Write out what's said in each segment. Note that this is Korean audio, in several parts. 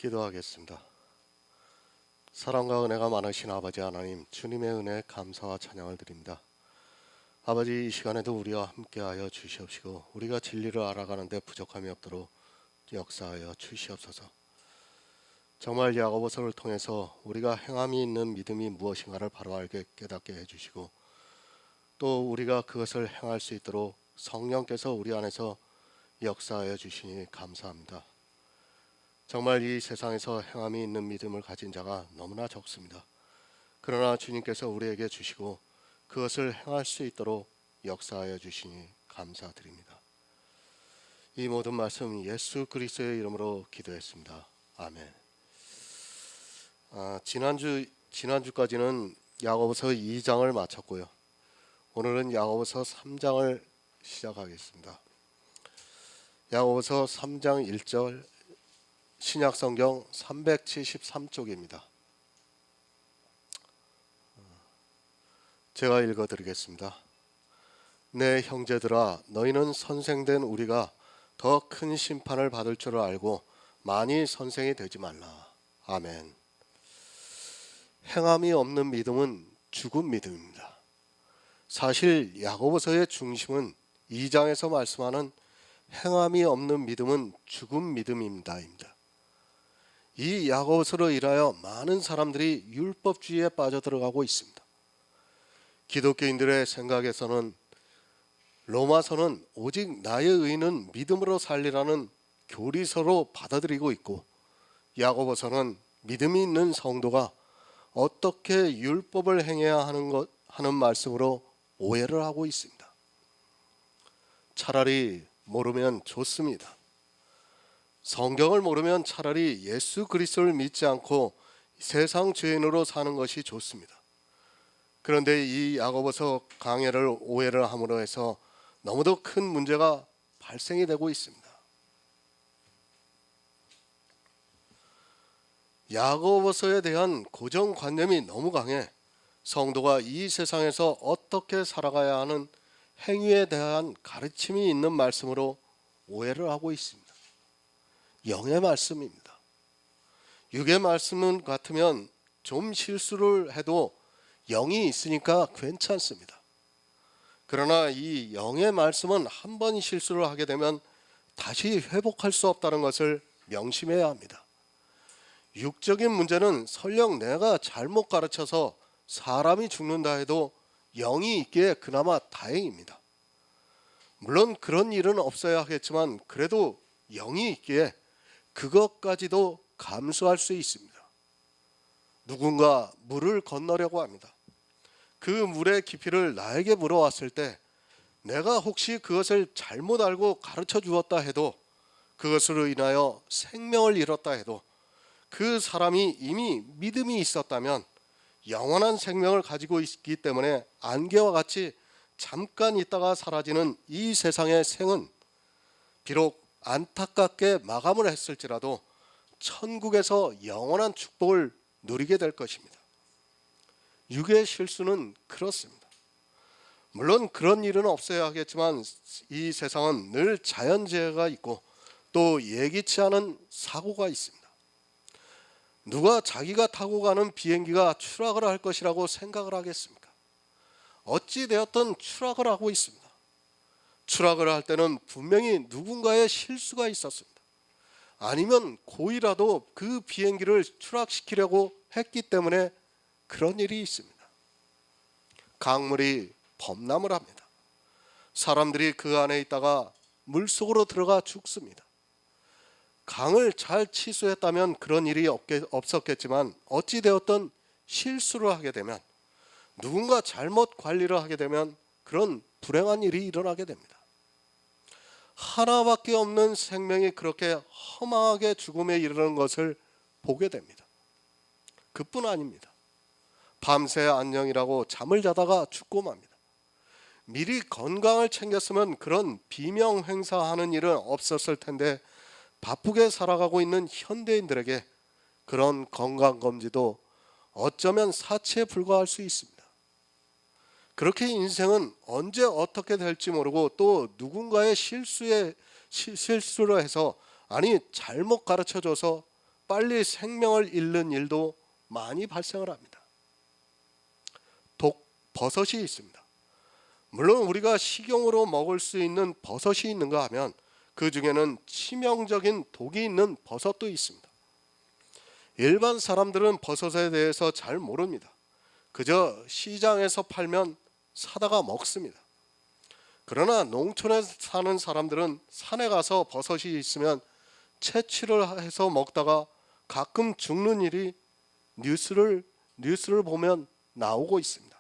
기도하겠습니다. 사랑과 은혜가 많으신 아버지 하나님, 주님의 은혜에 감사와 찬양을 드립니다. 아버지, 이 시간에도 우리와 함께하여 주시옵시고 우리가 진리를 알아가는데 부족함이 없도록 역사하여 주시옵소서. 정말 야고보서를 통해서 우리가 행함이 있는 믿음이 무엇인가를 바로 알게 깨닫게 해주시고, 또 우리가 그것을 행할 수 있도록 성령께서 우리 안에서 역사하여 주시니 감사합니다. 정말 이 세상에서 행함이 있는 믿음을 가진 자가 너무나 적습니다. 그러나 주님께서 우리에게 주시고 그것을 행할 수 있도록 역사하여 주시니 감사드립니다. 이 모든 말씀 예수 그리스도의 이름으로 기도했습니다. 아멘. 지난주까지는 야고보서 2장을 마쳤고요. 오늘은 야고보서 3장을 시작하겠습니다. 야고보서 3장 1절, 신약성경 373쪽입니다. 제가 읽어드리겠습니다. 내 형제들아, 너희는 선생된 우리가 더 큰 심판을 받을 줄을 알고 많이 선생이 되지 말라. 아멘. 행함이 없는 믿음은 죽은 믿음입니다. 사실 야고보서의 중심은 2장에서 말씀하는 행함이 없는 믿음은 죽은 믿음입니다. 이 야고보서로 인하여 많은 사람들이 율법주의에 빠져들어가고 있습니다. 기독교인들의 생각에서는 로마서는 오직 나의 의는 믿음으로 살리라는 교리서로 받아들이고 있고, 야고보서는 믿음이 있는 성도가 어떻게 율법을 행해야 하는 말씀으로 오해를 하고 있습니다. 차라리 모르면 좋습니다. 성경을 모르면 차라리 예수 그리스도를 믿지 않고 세상 죄인으로 사는 것이 좋습니다. 그런데 이 야고보서 강해를 오해를 함으로 해서 너무도 큰 문제가 발생이 되고 있습니다. 야고보서에 대한 고정관념이 너무 강해 성도가 이 세상에서 어떻게 살아가야 하는 행위에 대한 가르침이 있는 말씀으로 오해를 하고 있습니다. 영의 말씀입니다. 육의 말씀은 같으면 좀 실수를 해도 영이 있으니까 괜찮습니다. 그러나 이 영의 말씀은 한 번 실수를 하게 되면 다시 회복할 수 없다는 것을 명심해야 합니다. 육적인 문제는 설령 내가 잘못 가르쳐서 사람이 죽는다 해도 영이 있기에 그나마 다행입니다. 물론 그런 일은 없어야 하겠지만 그래도 영이 있기에 그것까지도 감수할 수 있습니다. 누군가 물을 건너려고 합니다. 그 물의 깊이를 나에게 물어왔을 때 내가 혹시 그것을 잘못 알고 가르쳐 주었다 해도, 그것으로 인하여 생명을 잃었다 해도 그 사람이 이미 믿음이 있었다면 영원한 생명을 가지고 있기 때문에 안개와 같이 잠깐 있다가 사라지는 이 세상의 생은 비록 안타깝게 마감을 했을지라도 천국에서 영원한 축복을 누리게 될 것입니다. 육의 실수는 그렇습니다. 물론 그런 일은 없어야 하겠지만 이 세상은 늘 자연재해가 있고 또 예기치 않은 사고가 있습니다. 누가 자기가 타고 가는 비행기가 추락을 할 것이라고 생각을 하겠습니까? 어찌 되었든 추락을 하고 있습니다. 추락을 할 때는 분명히 누군가의 실수가 있었습니다. 아니면 고의라도 그 비행기를 추락시키려고 했기 때문에 그런 일이 있습니다. 강물이 범람을 합니다. 사람들이 그 안에 있다가 물속으로 들어가 죽습니다. 강을 잘 치수했다면 그런 일이 없었겠지만 어찌 되었든 실수를 하게 되면, 누군가 잘못 관리를 하게 되면 그런 불행한 일이 일어나게 됩니다. 하나밖에 없는 생명이 그렇게 허망하게 죽음에 이르는 것을 보게 됩니다. 그뿐 아닙니다. 밤새 안녕이라고 잠을 자다가 죽고 맙니다. 미리 건강을 챙겼으면 그런 비명 행사하는 일은 없었을 텐데 바쁘게 살아가고 있는 현대인들에게 그런 건강검진도 어쩌면 사치에 불과할 수 있습니다. 그렇게 인생은 언제 어떻게 될지 모르고 또 누군가의 실수로 해서, 아니 잘못 가르쳐줘서 빨리 생명을 잃는 일도 많이 발생을 합니다. 독버섯이 있습니다. 물론 우리가 식용으로 먹을 수 있는 버섯이 있는가 하면 그 중에는 치명적인 독이 있는 버섯도 있습니다. 일반 사람들은 버섯에 대해서 잘 모릅니다. 그저 시장에서 팔면 사다가 먹습니다. 그러나 농촌에 사는 사람들은 산에 가서 버섯이 있으면 채취를 해서 먹다가 가끔 죽는 일이 뉴스를 보면 나오고 있습니다.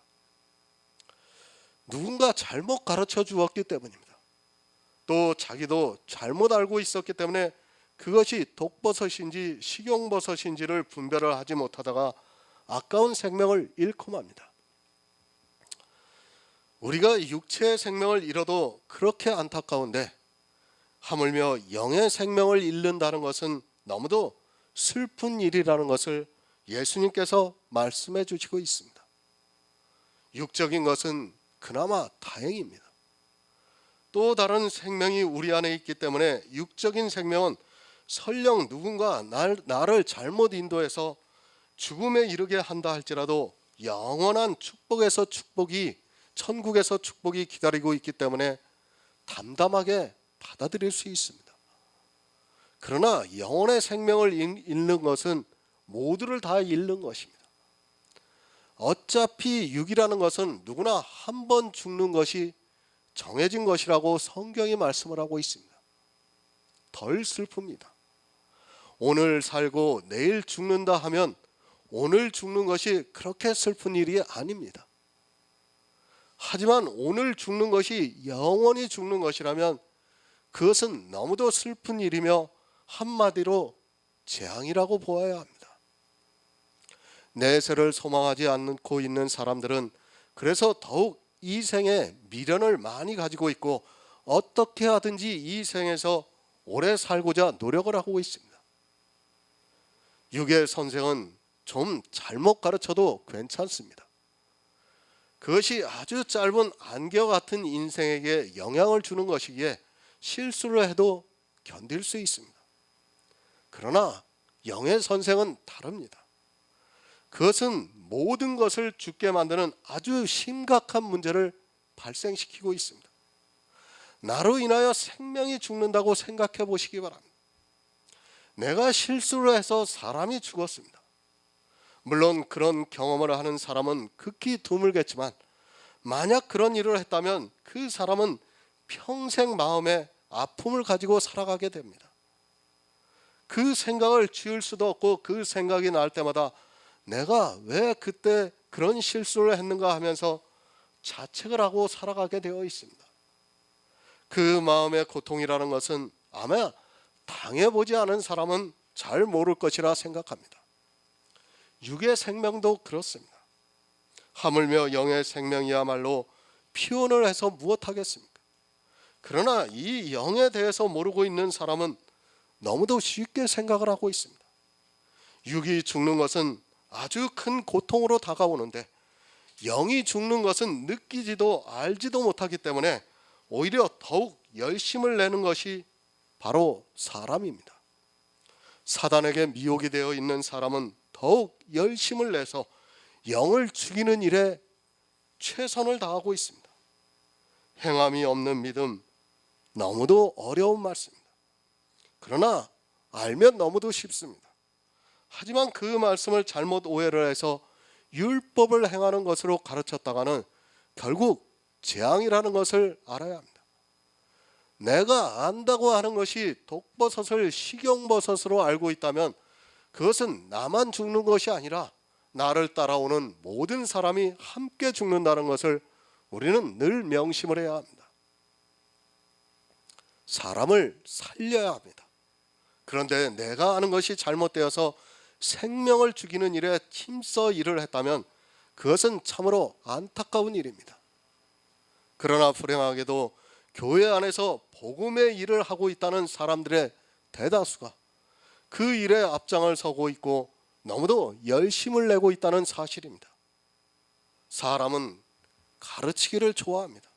누군가 잘못 가르쳐 주었기 때문입니다. 또 자기도 잘못 알고 있었기 때문에 그것이 독버섯인지 식용버섯인지를 분별을 하지 못하다가 아까운 생명을 잃고 맙니다. 우리가 육체의 생명을 잃어도 그렇게 안타까운데 하물며 영의 생명을 잃는다는 것은 너무도 슬픈 일이라는 것을 예수님께서 말씀해 주시고 있습니다. 육적인 것은 그나마 다행입니다. 또 다른 생명이 우리 안에 있기 때문에 육적인 생명은 설령 누군가 나를 잘못 인도해서 죽음에 이르게 한다 할지라도 영원한 축복에서 축복이, 천국에서 축복이 기다리고 있기 때문에 담담하게 받아들일 수 있습니다. 그러나 영혼의 생명을 잃는 것은 모두를 다 잃는 것입니다. 어차피 육이라는 것은 누구나 한 번 죽는 것이 정해진 것이라고 성경이 말씀을 하고 있습니다. 덜 슬픕니다. 오늘 살고 내일 죽는다 하면 오늘 죽는 것이 그렇게 슬픈 일이 아닙니다. 하지만 오늘 죽는 것이 영원히 죽는 것이라면 그것은 너무도 슬픈 일이며 한마디로 재앙이라고 보아야 합니다. 내세를 소망하지 않고 있는 사람들은 그래서 더욱 이 생에 미련을 많이 가지고 있고 어떻게 하든지 이 생에서 오래 살고자 노력을 하고 있습니다. 육의 선생은 좀 잘못 가르쳐도 괜찮습니다. 그것이 아주 짧은 안개 같은 인생에게 영향을 주는 것이기에 실수를 해도 견딜 수 있습니다. 그러나 영의 선생은 다릅니다. 그것은 모든 것을 죽게 만드는 아주 심각한 문제를 발생시키고 있습니다. 나로 인하여 생명이 죽는다고 생각해 보시기 바랍니다. 내가 실수를 해서 사람이 죽었습니다. 물론 그런 경험을 하는 사람은 극히 드물겠지만 만약 그런 일을 했다면 그 사람은 평생 마음에 아픔을 가지고 살아가게 됩니다. 그 생각을 지울 수도 없고 그 생각이 날 때마다 내가 왜 그때 그런 실수를 했는가 하면서 자책을 하고 살아가게 되어 있습니다. 그 마음의 고통이라는 것은 아마 당해보지 않은 사람은 잘 모를 것이라 생각합니다. 육의 생명도 그렇습니다. 하물며 영의 생명이야말로 피혼을 해서 무엇하겠습니까? 그러나 이 영에 대해서 모르고 있는 사람은 너무도 쉽게 생각을 하고 있습니다. 육이 죽는 것은 아주 큰 고통으로 다가오는데 영이 죽는 것은 느끼지도 알지도 못하기 때문에 오히려 더욱 열심을 내는 것이 바로 사람입니다. 사단에게 미혹이 되어 있는 사람은 더욱 열심을 내서 영을 죽이는 일에 최선을 다하고 있습니다. 행함이 없는 믿음, 너무도 어려운 말씀입니다. 그러나 알면 너무도 쉽습니다. 하지만 그 말씀을 잘못 오해를 해서 율법을 행하는 것으로 가르쳤다가는 결국 재앙이라는 것을 알아야 합니다. 내가 안다고 하는 것이 독버섯을 식용버섯으로 알고 있다면 그것은 나만 죽는 것이 아니라 나를 따라오는 모든 사람이 함께 죽는다는 것을 우리는 늘 명심을 해야 합니다. 사람을 살려야 합니다. 그런데 내가 아는 것이 잘못되어서 생명을 죽이는 일에 힘써 일을 했다면 그것은 참으로 안타까운 일입니다. 그러나 불행하게도 교회 안에서 복음의 일을 하고 있다는 사람들의 대다수가 그 일에 앞장을 서고 있고 너무도 열심을 내고 있다는 사실입니다. 사람은 가르치기를 좋아합니다.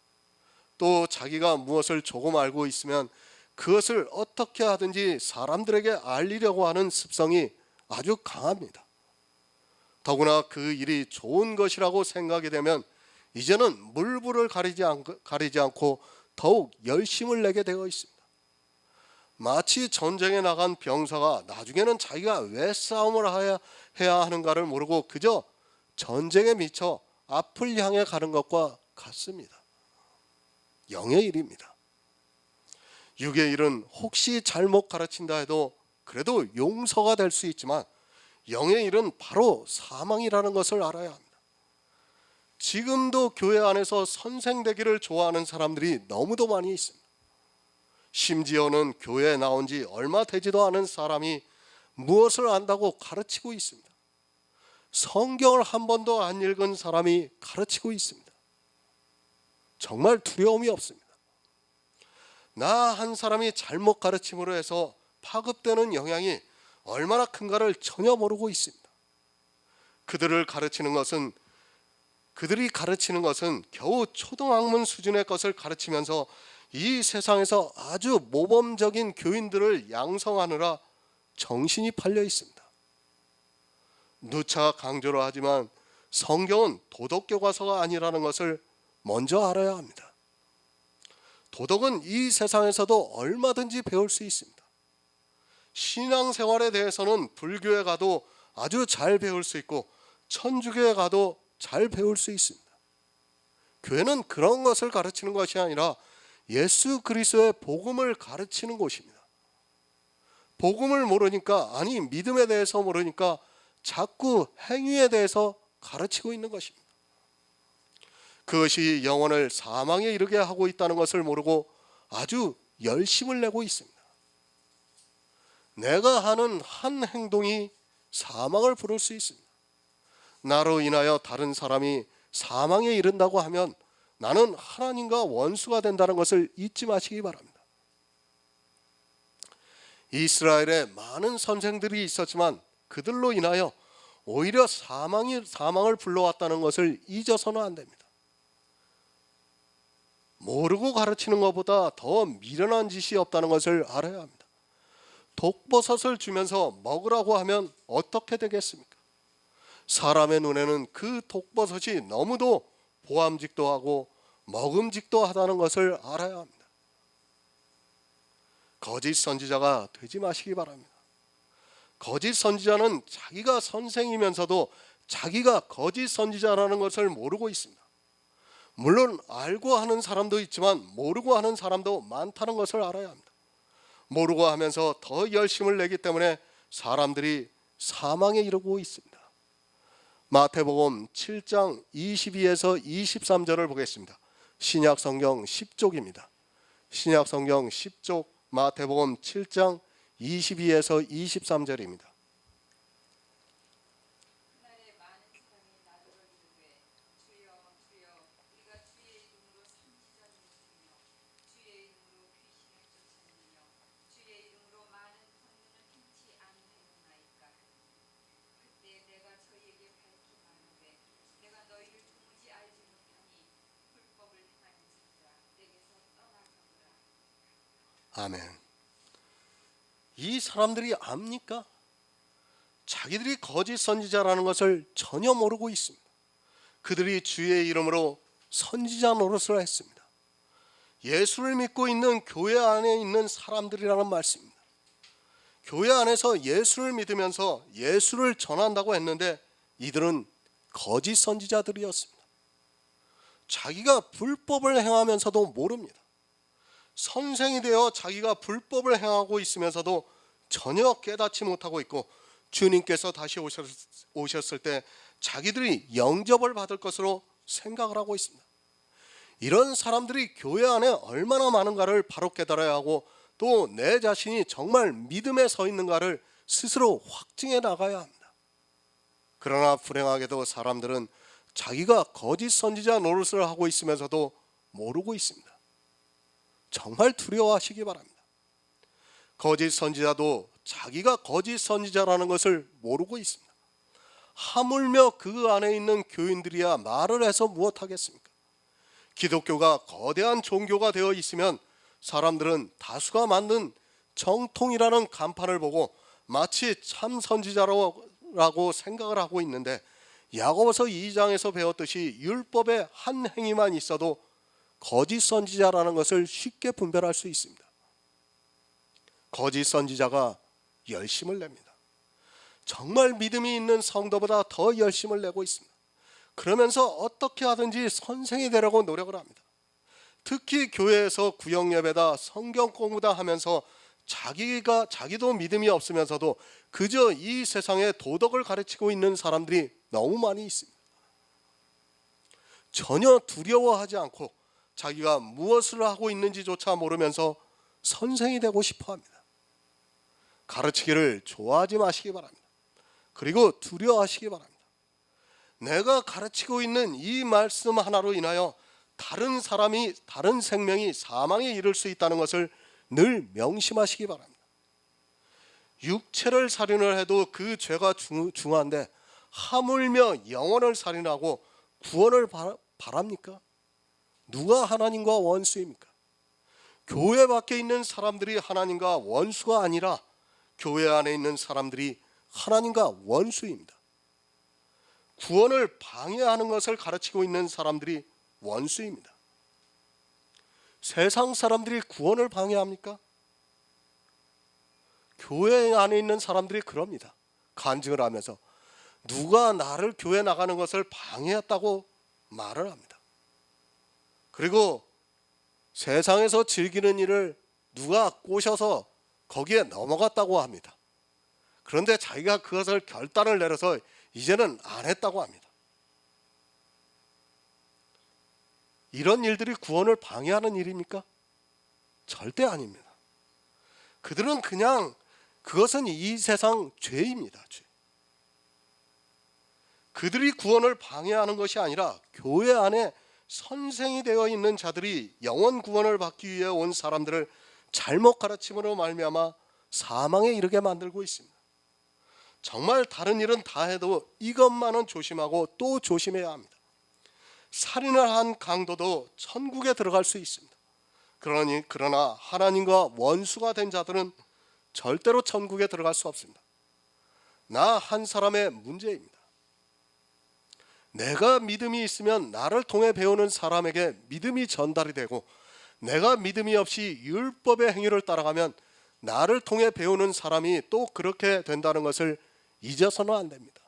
또 자기가 무엇을 조금 알고 있으면 그것을 어떻게 하든지 사람들에게 알리려고 하는 습성이 아주 강합니다. 더구나 그 일이 좋은 것이라고 생각이 되면 이제는 물불을 가리지 않고 더욱 열심을 내게 되어 있습니다. 마치 전쟁에 나간 병사가 나중에는 자기가 왜 싸움을 해야 하는가를 모르고 그저 전쟁에 미쳐 앞을 향해 가는 것과 같습니다. 영의 일입니다. 육의 일은 혹시 잘못 가르친다 해도 그래도 용서가 될 수 있지만 영의 일은 바로 사망이라는 것을 알아야 합니다. 지금도 교회 안에서 선생 되기를 좋아하는 사람들이 너무도 많이 있습니다. 심지어는 교회에 나온 지 얼마 되지도 않은 사람이 무엇을 안다고 가르치고 있습니다. 성경을 한 번도 안 읽은 사람이 가르치고 있습니다. 정말 두려움이 없습니다. 나 한 사람이 잘못 가르침으로 해서 파급되는 영향이 얼마나 큰가를 전혀 모르고 있습니다. 그들이 가르치는 것은 겨우 초등학문 수준의 것을 가르치면서 이 세상에서 아주 모범적인 교인들을 양성하느라 정신이 팔려 있습니다. 누차 강조를 하지만 성경은 도덕 교과서가 아니라는 것을 먼저 알아야 합니다. 도덕은 이 세상에서도 얼마든지 배울 수 있습니다. 신앙생활에 대해서는 불교에 가도 아주 잘 배울 수 있고 천주교에 가도 잘 배울 수 있습니다. 교회는 그런 것을 가르치는 것이 아니라 예수 그리스도의 복음을 가르치는 곳입니다. 복음을 모르니까, 아니 믿음에 대해서 모르니까 자꾸 행위에 대해서 가르치고 있는 것입니다. 그것이 영혼을 사망에 이르게 하고 있다는 것을 모르고 아주 열심을 내고 있습니다. 내가 하는 한 행동이 사망을 부를 수 있습니다. 나로 인하여 다른 사람이 사망에 이른다고 하면 나는 하나님과 원수가 된다는 것을 잊지 마시기 바랍니다. 이스라엘에 많은 선생들이 있었지만 그들로 인하여 오히려 사망을 불러왔다는 것을 잊어서는 안 됩니다. 모르고 가르치는 것보다 더 미련한 짓이 없다는 것을 알아야 합니다. 독버섯을 주면서 먹으라고 하면 어떻게 되겠습니까? 사람의 눈에는 그 독버섯이 너무도 보암직도 하고 먹음직도 하다는 것을 알아야 합니다. 거짓 선지자가 되지 마시기 바랍니다. 거짓 선지자는 자기가 선생이면서도 자기가 거짓 선지자라는 것을 모르고 있습니다. 물론 알고 하는 사람도 있지만 모르고 하는 사람도 많다는 것을 알아야 합니다. 모르고 하면서 더 열심을 내기 때문에 사람들이 사망에 이르고 있습니다. 마태복음 7장 22에서 23절을 보겠습니다. 신약성경 10쪽입니다. 신약성경 10쪽 마태복음 7장 22에서 23절입니다. 아멘. 이 사람들이 압니까? 자기들이 거짓 선지자라는 것을 전혀 모르고 있습니다. 그들이 주의 이름으로 선지자 노릇을 했습니다. 예수를 믿고 있는 교회 안에 있는 사람들이라는 말씀입니다. 교회 안에서 예수를 믿으면서 예수를 전한다고 했는데 이들은 거짓 선지자들이었습니다. 자기가 불법을 행하면서도 모릅니다. 선생이 되어 자기가 불법을 행하고 있으면서도 전혀 깨닫지 못하고 있고 주님께서 다시 오셨을 때 자기들이 영접을 받을 것으로 생각을 하고 있습니다. 이런 사람들이 교회 안에 얼마나 많은가를 바로 깨달아야 하고 또 내 자신이 정말 믿음에 서 있는가를 스스로 확증해 나가야 합니다. 그러나 불행하게도 사람들은 자기가 거짓 선지자 노릇을 하고 있으면서도 모르고 있습니다. 정말 두려워하시기 바랍니다. 거짓 선지자도 자기가 거짓 선지자라는 것을 모르고 있습니다. 하물며 그 안에 있는 교인들이야 말을 해서 무엇하겠습니까? 기독교가 거대한 종교가 되어 있으면 사람들은 다수가 만든 정통이라는 간판을 보고 마치 참 선지자라고 생각을 하고 있는데, 야고보서 2장에서 배웠듯이 율법의 한 행위만 있어도 거짓 선지자라는 것을 쉽게 분별할 수 있습니다. 거짓 선지자가 열심을 냅니다. 정말 믿음이 있는 성도보다 더 열심을 내고 있습니다. 그러면서 어떻게 하든지 선생이 되려고 노력을 합니다. 특히 교회에서 구역 예배다 성경 공부다 하면서 자기도 믿음이 없으면서도 그저 이 세상의 도덕을 가르치고 있는 사람들이 너무 많이 있습니다. 전혀 두려워하지 않고 자기가 무엇을 하고 있는지조차 모르면서 선생이 되고 싶어 합니다. 가르치기를 좋아하지 마시기 바랍니다. 그리고 두려워하시기 바랍니다. 내가 가르치고 있는 이 말씀 하나로 인하여 다른 생명이 사망에 이를 수 있다는 것을 늘 명심하시기 바랍니다. 육체를 살인을 해도 그 죄가 중한데 하물며 영혼을 살인하고 구원을 바랍니까? 누가 하나님과 원수입니까? 교회 밖에 있는 사람들이 하나님과 원수가 아니라 교회 안에 있는 사람들이 하나님과 원수입니다. 구원을 방해하는 것을 가르치고 있는 사람들이 원수입니다. 세상 사람들이 구원을 방해합니까? 교회 안에 있는 사람들이 그럽니다. 간증을 하면서 누가 나를 교회 나가는 것을 방해했다고 말을 합니다. 그리고 세상에서 즐기는 일을 누가 꼬셔서 거기에 넘어갔다고 합니다. 그런데 자기가 그것을 결단을 내려서 이제는 안 했다고 합니다. 이런 일들이 구원을 방해하는 일입니까? 절대 아닙니다. 그들은 그냥 그것은 이 세상 죄입니다. 죄. 그들이 구원을 방해하는 것이 아니라 교회 안에 선생이 되어 있는 자들이 영원 구원을 받기 위해 온 사람들을 잘못 가르침으로 말미암아 사망에 이르게 만들고 있습니다. 정말 다른 일은 다 해도 이것만은 조심하고 또 조심해야 합니다. 살인을 한 강도도 천국에 들어갈 수 있습니다. 그러나 하나님과 원수가 된 자들은 절대로 천국에 들어갈 수 없습니다. 나 한 사람의 문제입니다. 내가 믿음이 있으면 나를 통해 배우는 사람에게 믿음이 전달이 되고, 내가 믿음이 없이 율법의 행위를 따라가면 나를 통해 배우는 사람이 또 그렇게 된다는 것을 잊어서는 안 됩니다.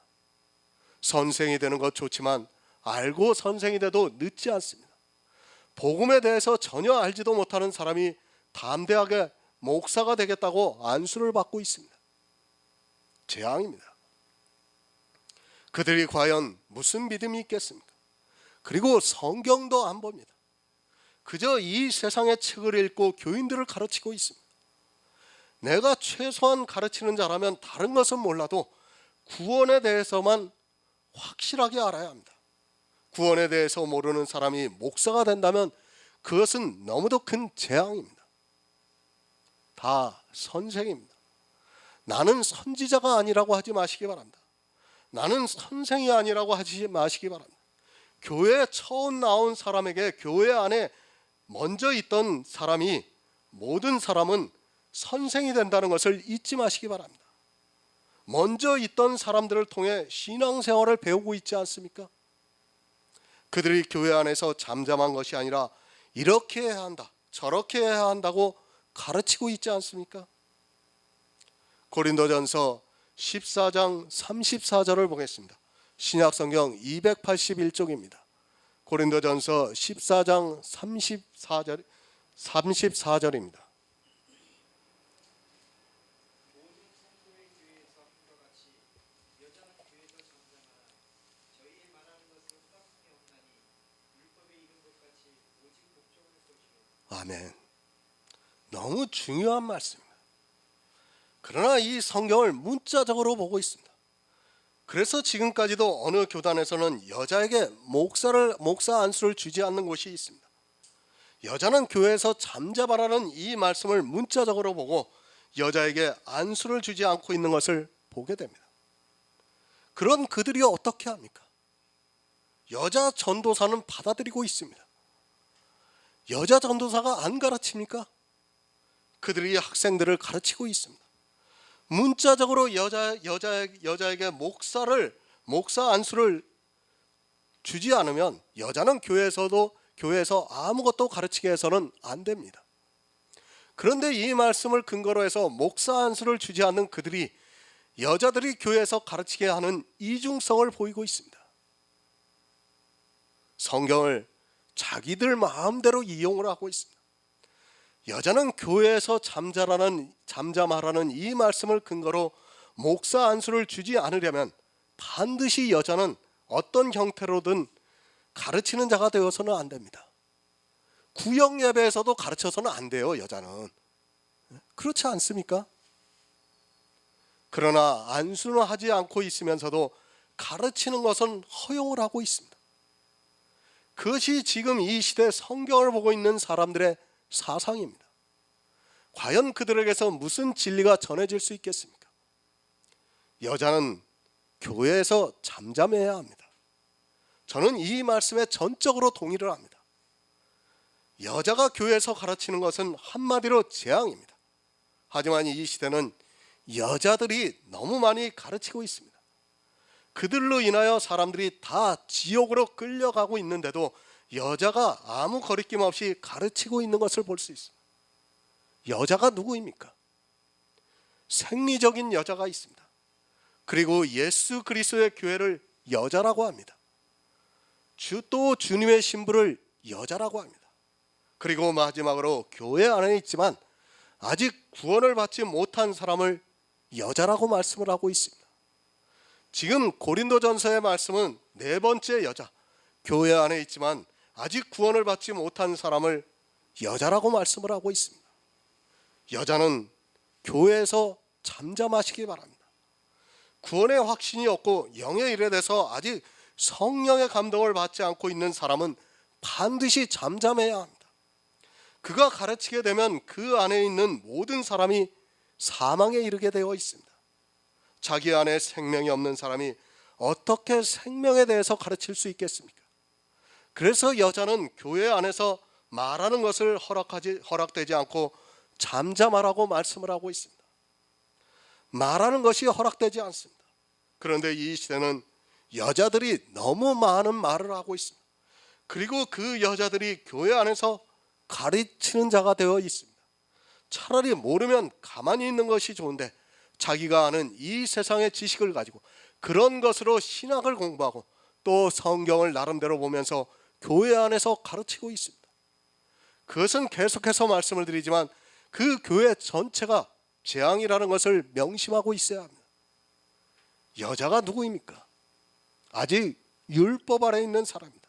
선생이 되는 것 좋지만 알고 선생이 돼도 늦지 않습니다. 복음에 대해서 전혀 알지도 못하는 사람이 담대하게 목사가 되겠다고 안수를 받고 있습니다. 재앙입니다. 그들이 과연 무슨 믿음이 있겠습니까? 그리고 성경도 안 봅니다. 그저 이 세상의 책을 읽고 교인들을 가르치고 있습니다. 내가 최소한 가르치는 자라면 다른 것은 몰라도 구원에 대해서만 확실하게 알아야 합니다. 구원에 대해서 모르는 사람이 목사가 된다면 그것은 너무도 큰 재앙입니다. 다 선생입니다. 나는 선지자가 아니라고 하지 마시기 바랍니다. 나는 선생이 아니라고 하지 마시기 바랍니다. 교회에 처음 나온 사람에게 교회 안에 먼저 있던 사람이, 모든 사람은 선생이 된다는 것을 잊지 마시기 바랍니다. 먼저 있던 사람들을 통해 신앙생활을 배우고 있지 않습니까? 그들이 교회 안에서 잠잠한 것이 아니라 이렇게 해야 한다, 저렇게 해야 한다고 가르치고 있지 않습니까? 고린도전서 14장 34절을 보겠습니다. 신약성경 281쪽입니다. 고린도전서 14장 34절입니다. 아멘. 너무 중요한 말씀입니다. 그러나 이 성경을 문자적으로 보고 있습니다. 그래서 지금까지도 어느 교단에서는 여자에게 목사 안수를 주지 않는 곳이 있습니다. 여자는 교회에서 잠자바라는 이 말씀을 문자적으로 보고 여자에게 안수를 주지 않고 있는 것을 보게 됩니다. 그런 그들이 어떻게 합니까? 여자 전도사는 받아들이고 있습니다. 여자 전도사가 안 가르칩니까? 그들이 학생들을 가르치고 있습니다. 문자적으로 여자에게 목사 안수를 주지 않으면 여자는 교회에서 아무것도 가르치게 해서는 안 됩니다. 그런데 이 말씀을 근거로 해서 목사 안수를 주지 않는 그들이 여자들이 교회에서 가르치게 하는 이중성을 보이고 있습니다. 성경을 자기들 마음대로 이용을 하고 있습니다. 여자는 교회에서 잠잠하라는 이 말씀을 근거로 목사 안수를 주지 않으려면 반드시 여자는 어떤 형태로든 가르치는 자가 되어서는 안 됩니다. 구역 예배에서도 가르쳐서는 안 돼요, 여자는. 그렇지 않습니까? 그러나 안수는 하지 않고 있으면서도 가르치는 것은 허용을 하고 있습니다. 그것이 지금 이 시대 성경을 보고 있는 사람들의 사상입니다. 과연 그들에게서 무슨 진리가 전해질 수 있겠습니까? 여자는 교회에서 잠잠해야 합니다. 저는 이 말씀에 전적으로 동의를 합니다. 여자가 교회에서 가르치는 것은 한마디로 재앙입니다. 하지만 이 시대는 여자들이 너무 많이 가르치고 있습니다. 그들로 인하여 사람들이 다 지옥으로 끌려가고 있는데도 여자가 아무 거리낌 없이 가르치고 있는 것을 볼 수 있습니다. 여자가 누구입니까? 생리적인 여자가 있습니다. 그리고 예수 그리스도의 교회를 여자라고 합니다. 또 주님의 신부를 여자라고 합니다. 그리고 마지막으로 교회 안에 있지만 아직 구원을 받지 못한 사람을 여자라고 말씀을 하고 있습니다. 지금 고린도전서의 말씀은 네 번째 여자, 교회 안에 있지만 아직 구원을 받지 못한 사람을 여자라고 말씀을 하고 있습니다. 여자는 교회에서 잠잠하시기 바랍니다. 구원의 확신이 없고 영의 일에 대해서 아직 성령의 감동을 받지 않고 있는 사람은 반드시 잠잠해야 합니다. 그가 가르치게 되면 그 안에 있는 모든 사람이 사망에 이르게 되어 있습니다. 자기 안에 생명이 없는 사람이 어떻게 생명에 대해서 가르칠 수 있겠습니까? 그래서 여자는 교회 안에서 말하는 것을 허락되지 않고 잠잠하라고 말씀을 하고 있습니다. 말하는 것이 허락되지 않습니다. 그런데 이 시대는 여자들이 너무 많은 말을 하고 있습니다. 그리고 그 여자들이 교회 안에서 가르치는 자가 되어 있습니다. 차라리 모르면 가만히 있는 것이 좋은데 자기가 아는 이 세상의 지식을 가지고 그런 것으로 신학을 공부하고 또 성경을 나름대로 보면서 교회 안에서 가르치고 있습니다. 그것은 계속해서 말씀을 드리지만 그 교회 전체가 재앙이라는 것을 명심하고 있어야 합니다. 여자가 누구입니까? 아직 율법 아래 있는 사람입니다.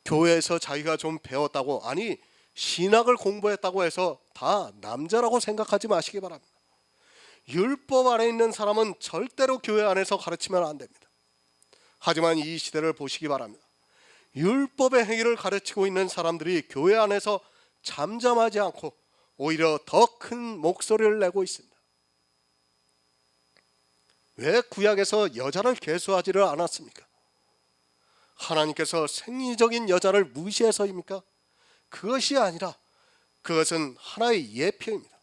교회에서 자기가 좀 배웠다고, 아니 신학을 공부했다고 해서 다 남자라고 생각하지 마시기 바랍니다. 율법 아래 있는 사람은 절대로 교회 안에서 가르치면 안 됩니다. 하지만 이 시대를 보시기 바랍니다. 율법의 행위를 가르치고 있는 사람들이 교회 안에서 잠잠하지 않고 오히려 더 큰 목소리를 내고 있습니다. 왜 구약에서 여자를 계수하지를 않았습니까? 하나님께서 생리적인 여자를 무시해서입니까? 그것이 아니라 그것은 하나의 예표입니다.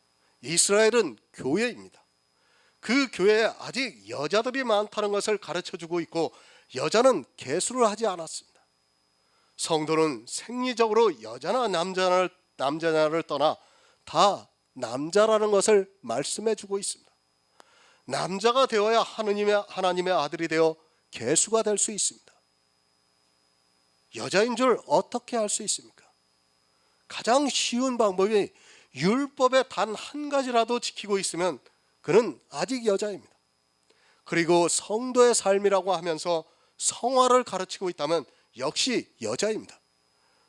이스라엘은 교회입니다. 그 교회에 아직 여자들이 많다는 것을 가르쳐주고 있고 여자는 계수를 하지 않았습니다. 성도는 생리적으로 여자나 남자나를 떠나 다 남자라는 것을 말씀해주고 있습니다. 남자가 되어야 하나님의 아들이 되어 계수가 될 수 있습니다. 여자인 줄 어떻게 알 수 있습니까? 가장 쉬운 방법이 율법의 단 한 가지라도 지키고 있으면 그는 아직 여자입니다. 그리고 성도의 삶이라고 하면서 성화를 가르치고 있다면 역시 여자입니다.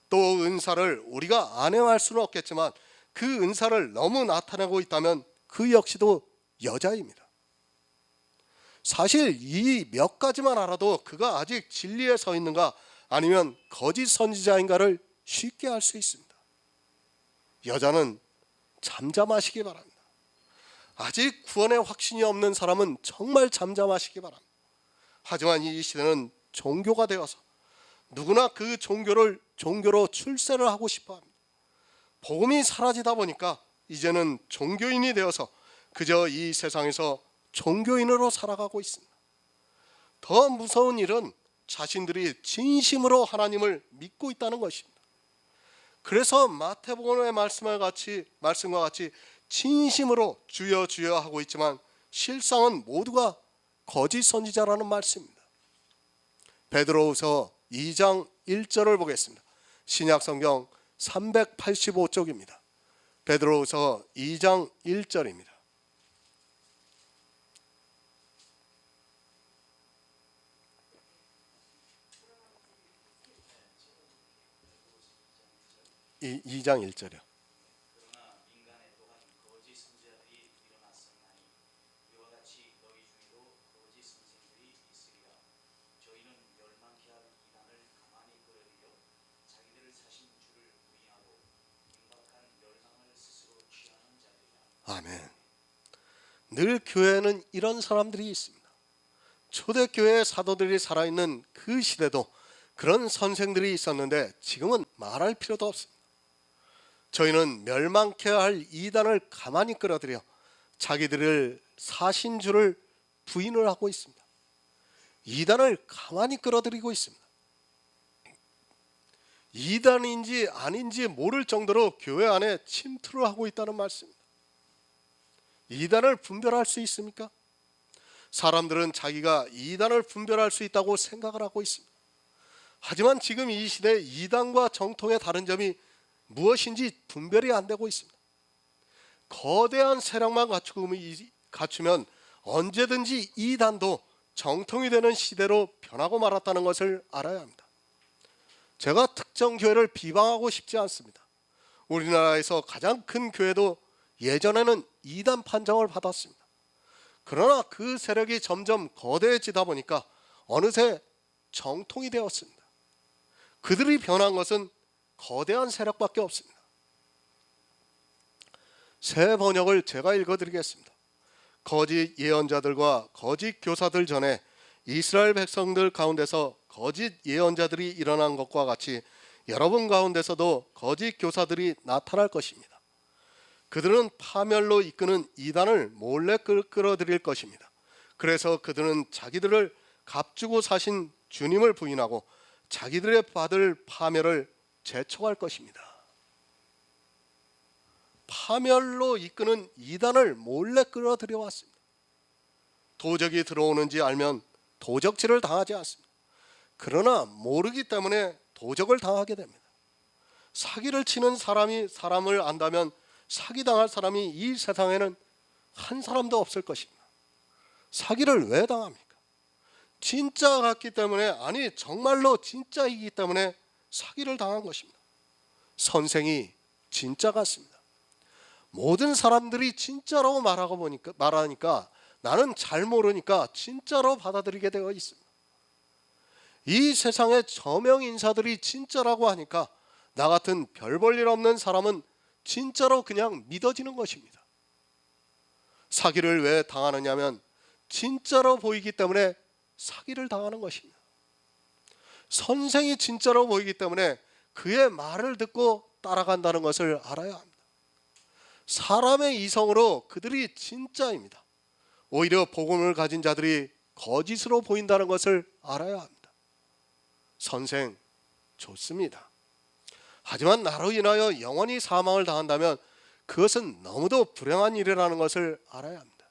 또 은사를 우리가 안해할 수는 없겠지만 그 은사를 너무 나타내고 있다면 그 역시도 여자입니다. 사실 이 몇 가지만 알아도 그가 아직 진리에 서 있는가 아니면 거짓 선지자인가를 쉽게 알 수 있습니다. 여자는 잠잠하시기 바랍니다. 아직 구원의 확신이 없는 사람은 정말 잠잠하시기 바랍니다. 하지만 이 시대는 종교가 되어서 누구나 그 종교로 출세를 하고 싶어 합니다. 복음이 사라지다 보니까 이제는 종교인이 되어서 그저 이 세상에서 종교인으로 살아가고 있습니다. 더 무서운 일은 자신들이 진심으로 하나님을 믿고 있다는 것입니다. 그래서 마태복음의 말씀과 같이 진심으로 주여 주여 하고 있지만 실상은 모두가 거짓 선지자라는 말씀입니다. 베드로후서 2장 1절을 보겠습니다. 신약성경 385쪽입니다. 베드로후서 2장 1절입니다. 이 2장 1절이요. 그러나 인간에 또한 거짓 선지자들이 일어났었나니 이와 같이 너희 중에도 거짓 선생들이 있으리라. 저희는 멸망케 할 이단을 가만히 끌어들여 자기들을 사신 주를 부인하고 임박한 멸망을 스스로 취하는 자들이라. 아멘. 늘 교회에는 이런 사람들이 있습니다. 초대교회의 사도들이 살아있는 그 시대도 그런 선생들이 있었는데 지금은 말할 필요도 없습니다. 저희는 멸망케 할 이단을 가만히 끌어들여 자기들을 사신 주를 부인을 하고 있습니다. 이단을 가만히 끌어들이고 있습니다. 이단인지 아닌지 모를 정도로 교회 안에 침투를 하고 있다는 말씀입니다. 이단을 분별할 수 있습니까? 사람들은 자기가 이단을 분별할 수 있다고 생각을 하고 있습니다. 하지만 지금 이 시대 이단과 정통의 다른 점이 무엇인지 분별이 안 되고 있습니다. 거대한 세력만 갖추면 언제든지 이단도 정통이 되는 시대로 변하고 말았다는 것을 알아야 합니다. 제가 특정 교회를 비방하고 싶지 않습니다. 우리나라에서 가장 큰 교회도 예전에는 이단 판정을 받았습니다. 그러나 그 세력이 점점 거대해지다 보니까 어느새 정통이 되었습니다. 그들이 변한 것은 거대한 세력밖에 없습니다. 새 번역을 제가 읽어드리겠습니다. 거짓 예언자들과 거짓 교사들 전에 이스라엘 백성들 가운데서 거짓 예언자들이 일어난 것과 같이 여러분 가운데서도 거짓 교사들이 나타날 것입니다. 그들은 파멸로 이끄는 이단을 몰래 끌어들일 것입니다. 그래서 그들은 자기들을 값주고 사신 주님을 부인하고 자기들의 받을 파멸을 재촉할 것입니다. 파멸로 이끄는 이단을 몰래 끌어들여 왔습니다. 도적이 들어오는지 알면 도적질을 당하지 않습니다. 그러나 모르기 때문에 도적을 당하게 됩니다. 사기를 치는 사람을 안다면 사기당할 사람이 이 세상에는 한 사람도 없을 것입니다. 사기를 왜 당합니까? 진짜 같기 때문에, 아니 정말로 진짜이기 때문에 사기를 당한 것입니다. 선생이 진짜 같습니다. 모든 사람들이 진짜라고 말하니까 나는 잘 모르니까 진짜로 받아들이게 되어 있습니다. 이 세상의 저명 인사들이 진짜라고 하니까 나 같은 별 볼 일 없는 사람은 진짜로 그냥 믿어지는 것입니다. 사기를 왜 당하느냐면 진짜로 보이기 때문에 사기를 당하는 것입니다. 선생이 진짜로 보이기 때문에 그의 말을 듣고 따라간다는 것을 알아야 합니다. 사람의 이성으로 그들이 진짜입니다. 오히려 복음을 가진 자들이 거짓으로 보인다는 것을 알아야 합니다. 선생 좋습니다. 하지만 나로 인하여 영원히 사망을 당한다면 그것은 너무도 불행한 일이라는 것을 알아야 합니다.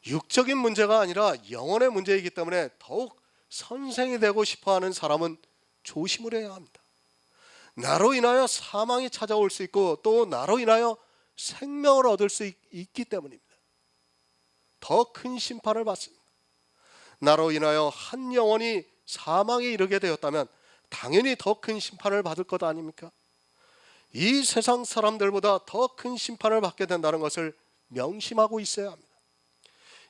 육적인 문제가 아니라 영혼의 문제이기 때문에 더욱 선생이 되고 싶어하는 사람은 조심을 해야 합니다. 나로 인하여 사망이 찾아올 수 있고 또 나로 인하여 생명을 얻을 수 있기 때문입니다. 더 큰 심판을 받습니다. 나로 인하여 한 영혼이 사망에 이르게 되었다면 당연히 더 큰 심판을 받을 것 아닙니까? 이 세상 사람들보다 더 큰 심판을 받게 된다는 것을 명심하고 있어야 합니다.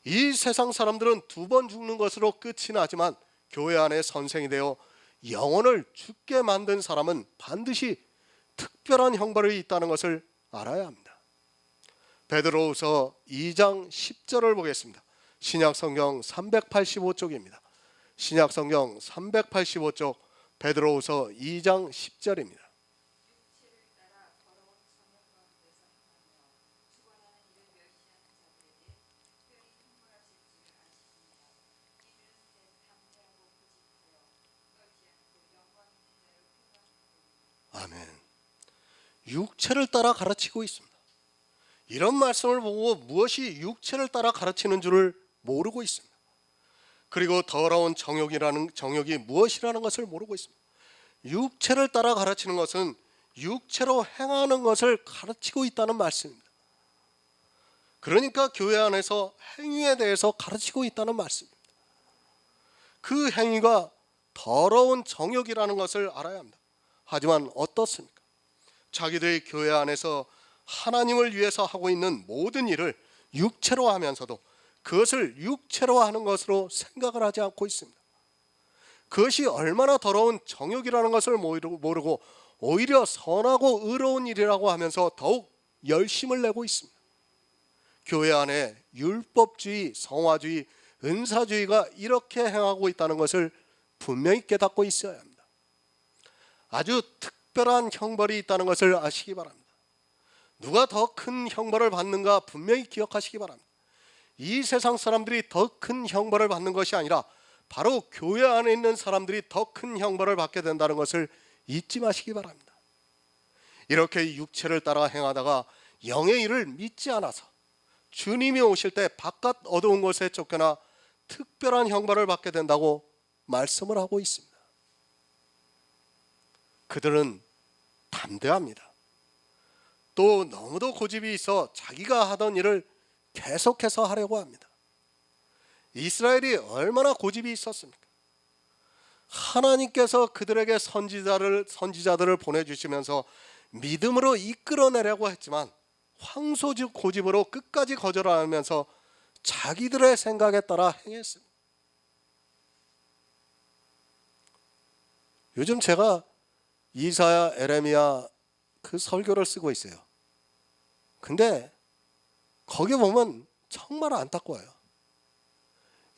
이 세상 사람들은 2번 죽는 것으로 끝이 나지만 교회 안에 선생이 되어 영혼을 죽게 만든 사람은 반드시 특별한 형벌이 있다는 것을 알아야 합니다. 베드로후서 2장 10절을 보겠습니다. 신약성경 385쪽입니다. 신약성경 385쪽 베드로후서 2장 10절입니다. 육체를 따라 가르치고 있습니다. 이런 말씀을 보고 무엇이 육체를 따라 가르치는 줄을 모르고 있습니다. 그리고 더러운 정욕이 무엇이라는 것을 모르고 있습니다. 육체를 따라 가르치는 것은 육체로 행하는 것을 가르치고 있다는 말씀입니다. 그러니까 교회 안에서 행위에 대해서 가르치고 있다는 말씀입니다. 그 행위가 더러운 정욕이라는 것을 알아야 합니다. 하지만 어떻습니까? 자기들의 교회 안에서 하나님을 위해서 하고 있는 모든 일을 육체로 하면서도 그것을 육체로 하는 것으로 생각을 하지 않고 있습니다. 그것이 얼마나 더러운 정욕이라는 것을 모르고 오히려 선하고 의로운 일이라고 하면서 더욱 열심을 내고 있습니다. 교회 안에 율법주의, 성화주의, 은사주의가 이렇게 행하고 있다는 것을 분명히 깨닫고 있어야 합니다. 아주 특별한 형벌이 있다는 것을 아시기 바랍니다. 누가 더 큰 형벌을 받는가 분명히 기억하시기 바랍니다. 이 세상 사람들이 더 큰 형벌을 받는 것이 아니라 바로 교회 안에 있는 사람들이 더 큰 형벌을 받게 된다는 것을 잊지 마시기 바랍니다. 이렇게 육체를 따라 행하다가 영의 일을 믿지 않아서 주님이 오실 때 바깥 어두운 곳에 쫓겨나 특별한 형벌을 받게 된다고 말씀을 하고 있습니다. 그들은 담대합니다. 또 너무도 고집이 있어 자기가 하던 일을 계속해서 하려고 합니다. 이스라엘이 얼마나 고집이 있었습니까? 하나님께서 그들에게 선지자들을 보내주시면서 믿음으로 이끌어내려고 했지만 황소적 고집으로 끝까지 거절하면서 자기들의 생각에 따라 행했습니다. 요즘 제가 이사야, 에레미야 그 설교를 쓰고 있어요. 근데 거기 보면 정말 안타까워요.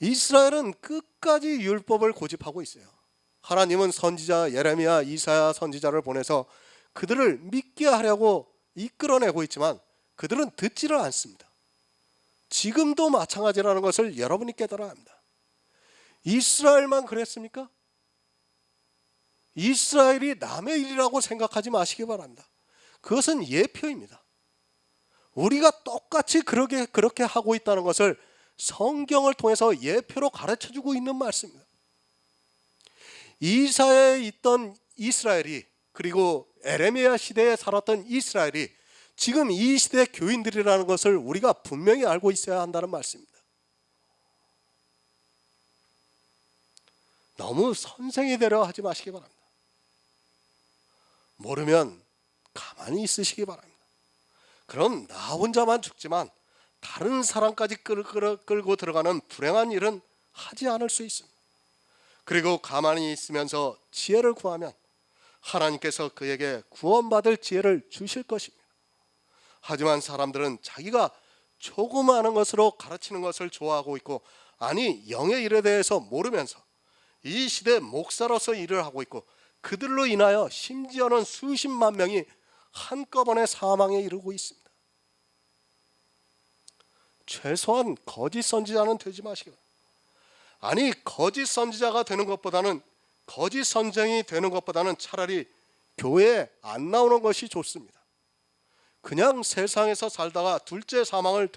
이스라엘은 끝까지 율법을 고집하고 있어요. 하나님은 선지자 예레미야, 이사야 선지자를 보내서 그들을 믿게 하려고 이끌어내고 있지만 그들은 듣지를 않습니다. 지금도 마찬가지라는 것을 여러분이 깨달아야 합니다. 이스라엘만 그랬습니까? 이스라엘이 남의 일이라고 생각하지 마시기 바랍니다. 그것은 예표입니다. 우리가 똑같이 그렇게 하고 있다는 것을 성경을 통해서 예표로 가르쳐주고 있는 말씀입니다. 이사야에 있던 이스라엘이 그리고 에레미야 시대에 살았던 이스라엘이 지금 이 시대 교인들이라는 것을 우리가 분명히 알고 있어야 한다는 말씀입니다. 너무 선생이 되려 하지 마시기 바랍니다. 모르면 가만히 있으시기 바랍니다. 그럼 나 혼자만 죽지만 다른 사람까지 끌고 들어가는 불행한 일은 하지 않을 수 있습니다. 그리고 가만히 있으면서 지혜를 구하면 하나님께서 그에게 구원받을 지혜를 주실 것입니다. 하지만 사람들은 자기가 조금 아는 것으로 가르치는 것을 좋아하고 있고, 아니 영의 일에 대해서 모르면서 이 시대 목사로서 일을 하고 있고, 그들로 인하여 심지어는 수십만 명이 한꺼번에 사망에 이르고 있습니다. 최소한 거짓 선지자는 되지 마시기 바랍니다. 아니 거짓 선지자가 되는 것보다는, 거짓 선생이 되는 것보다는 차라리 교회에 안 나오는 것이 좋습니다. 그냥 세상에서 살다가 둘째 사망을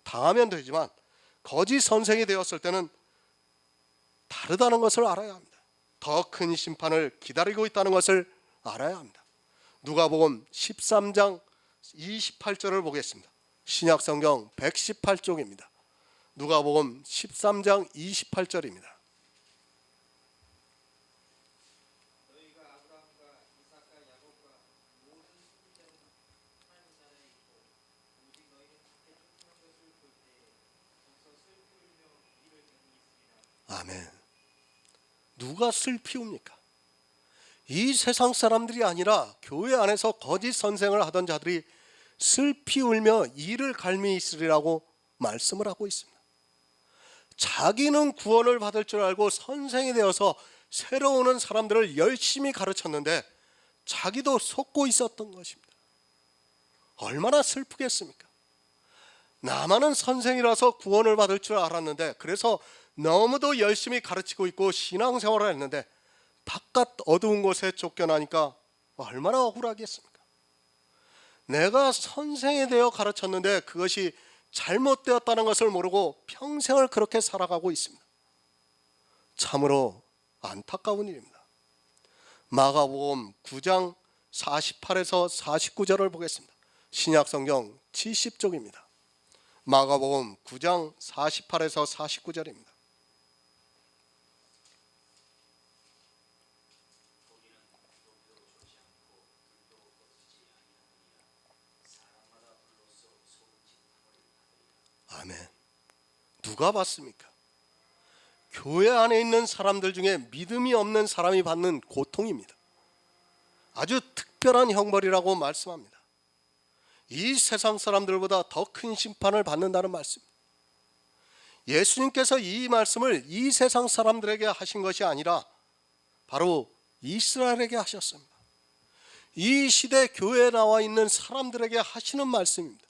당하면 되지만 거짓 선생이 되었을 때는 다르다는 것을 알아야 합니다. 더 큰 심판을 기다리고 있다는 것을 알아야 합니다. 누가복음 13장 28절을 보겠습니다. 신약성경 118쪽입니다. 누가복음 13장 28절입니다. 아멘. 누가 슬피 웁니까? 이 세상 사람들이 아니라 교회 안에서 거짓 선생을 하던 자들이 슬피 울며 이를 갈미 있으리라고 말씀을 하고 있습니다. 자기는 구원을 받을 줄 알고 선생이 되어서 새로 오는 사람들을 열심히 가르쳤는데 자기도 속고 있었던 것입니다. 얼마나 슬프겠습니까? 나만은 선생이라서 구원을 받을 줄 알았는데, 그래서 너무도 열심히 가르치고 있고 신앙생활을 했는데 바깥 어두운 곳에 쫓겨나니까 얼마나 억울하겠습니까? 내가 선생이 되어 가르쳤는데 그것이 잘못되었다는 것을 모르고 평생을 그렇게 살아가고 있습니다. 참으로 안타까운 일입니다. 마가복음 9장 48에서 49절을 보겠습니다. 신약성경 70쪽입니다. 마가복음 9장 48에서 49절입니다. 아멘. 누가 봤습니까? 교회 안에 있는 사람들 중에 믿음이 없는 사람이 받는 고통입니다. 아주 특별한 형벌이라고 말씀합니다. 이 세상 사람들보다 더 큰 심판을 받는다는 말씀입니다. 예수님께서 이 말씀을 이 세상 사람들에게 하신 것이 아니라 바로 이스라엘에게 하셨습니다. 이 시대 교회에 나와 있는 사람들에게 하시는 말씀입니다.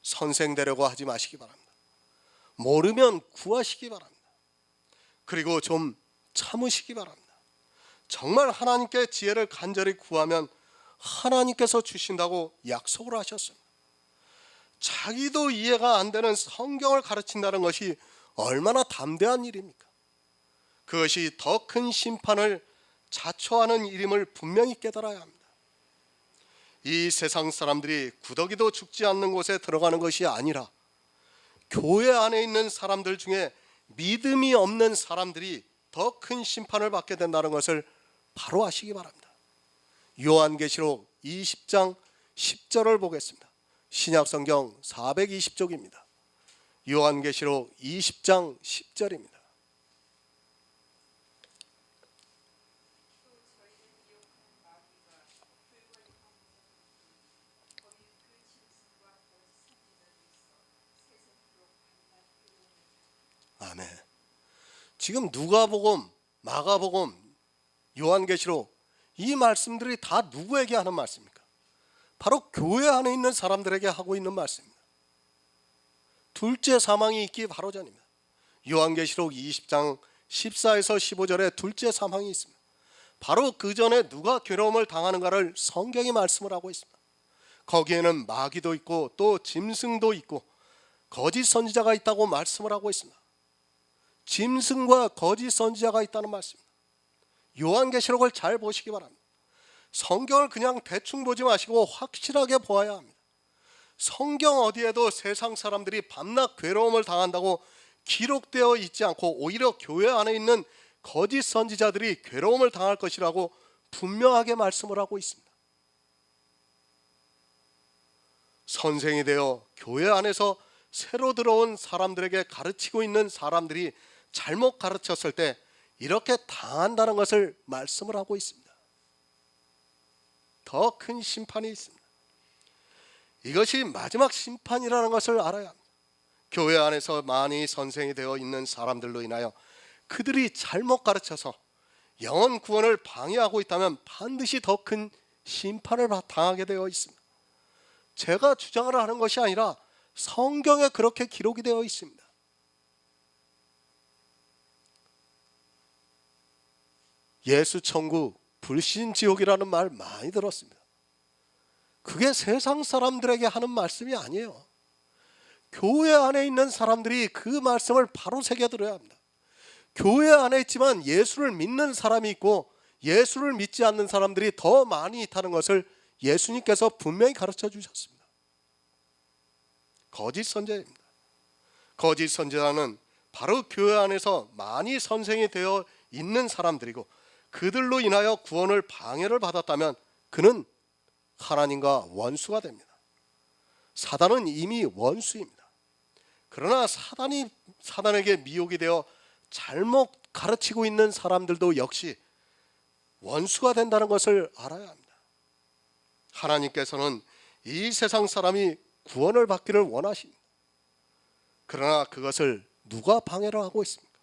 선생 되려고 하지 마시기 바랍니다. 모르면 구하시기 바랍니다. 그리고 좀 참으시기 바랍니다. 정말 하나님께 지혜를 간절히 구하면 하나님께서 주신다고 약속을 하셨습니다. 자기도 이해가 안 되는 성경을 가르친다는 것이 얼마나 담대한 일입니까? 그것이 더 큰 심판을 자초하는 일임을 분명히 깨달아야 합니다. 이 세상 사람들이 구더기도 죽지 않는 곳에 들어가는 것이 아니라 교회 안에 있는 사람들 중에 믿음이 없는 사람들이 더 큰 심판을 받게 된다는 것을 바로 아시기 바랍니다. 요한계시록 20장 10절을 보겠습니다. 신약성경 420쪽입니다. 요한계시록 20장 10절입니다. 아멘. 지금 누가복음, 마가복음, 요한계시록 이 말씀들이 다 누구에게 하는 말씀입니까? 바로 교회 안에 있는 사람들에게 하고 있는 말씀입니다. 둘째 사망이 있기 바로 전입니다. 요한계시록 20장 14에서 15절에 둘째 사망이 있습니다. 바로 그 전에 누가 괴로움을 당하는가를 성경이 말씀을 하고 있습니다. 거기에는 마귀도 있고 또 짐승도 있고 거짓 선지자가 있다고 말씀을 하고 있습니다. 짐승과 거짓 선지자가 있다는 말씀입니다. 요한계시록을 잘 보시기 바랍니다. 성경을 그냥 대충 보지 마시고 확실하게 보아야 합니다. 성경 어디에도 세상 사람들이 밤낮 괴로움을 당한다고 기록되어 있지 않고 오히려 교회 안에 있는 거짓 선지자들이 괴로움을 당할 것이라고 분명하게 말씀을 하고 있습니다. 선생이 되어 교회 안에서 새로 들어온 사람들에게 가르치고 있는 사람들이 잘못 가르쳤을 때 이렇게 당한다는 것을 말씀을 하고 있습니다. 더 큰 심판이 있습니다. 이것이 마지막 심판이라는 것을 알아야 합니다. 교회 안에서 많이 선생이 되어 있는 사람들로 인하여 그들이 잘못 가르쳐서 영혼 구원을 방해하고 있다면 반드시 더 큰 심판을 당하게 되어 있습니다. 제가 주장을 하는 것이 아니라 성경에 그렇게 기록이 되어 있습니다. 예수 천국, 불신 지옥이라는 말 많이 들었습니다. 그게 세상 사람들에게 하는 말씀이 아니에요. 교회 안에 있는 사람들이 그 말씀을 바로 새겨들어야 합니다. 교회 안에 있지만 예수를 믿는 사람이 있고 예수를 믿지 않는 사람들이 더 많이 있다는 것을 예수님께서 분명히 가르쳐 주셨습니다. 거짓 선지자입니다. 거짓 선지자는 바로 교회 안에서 많이 선생이 되어 있는 사람들이고 그들로 인하여 구원을 방해를 받았다면 그는 하나님과 원수가 됩니다. 사단은 이미 원수입니다. 그러나 사단에게 미혹이 되어 잘못 가르치고 있는 사람들도 역시 원수가 된다는 것을 알아야 합니다. 하나님께서는 이 세상 사람이 구원을 받기를 원하십니다. 그러나 그것을 누가 방해를 하고 있습니까?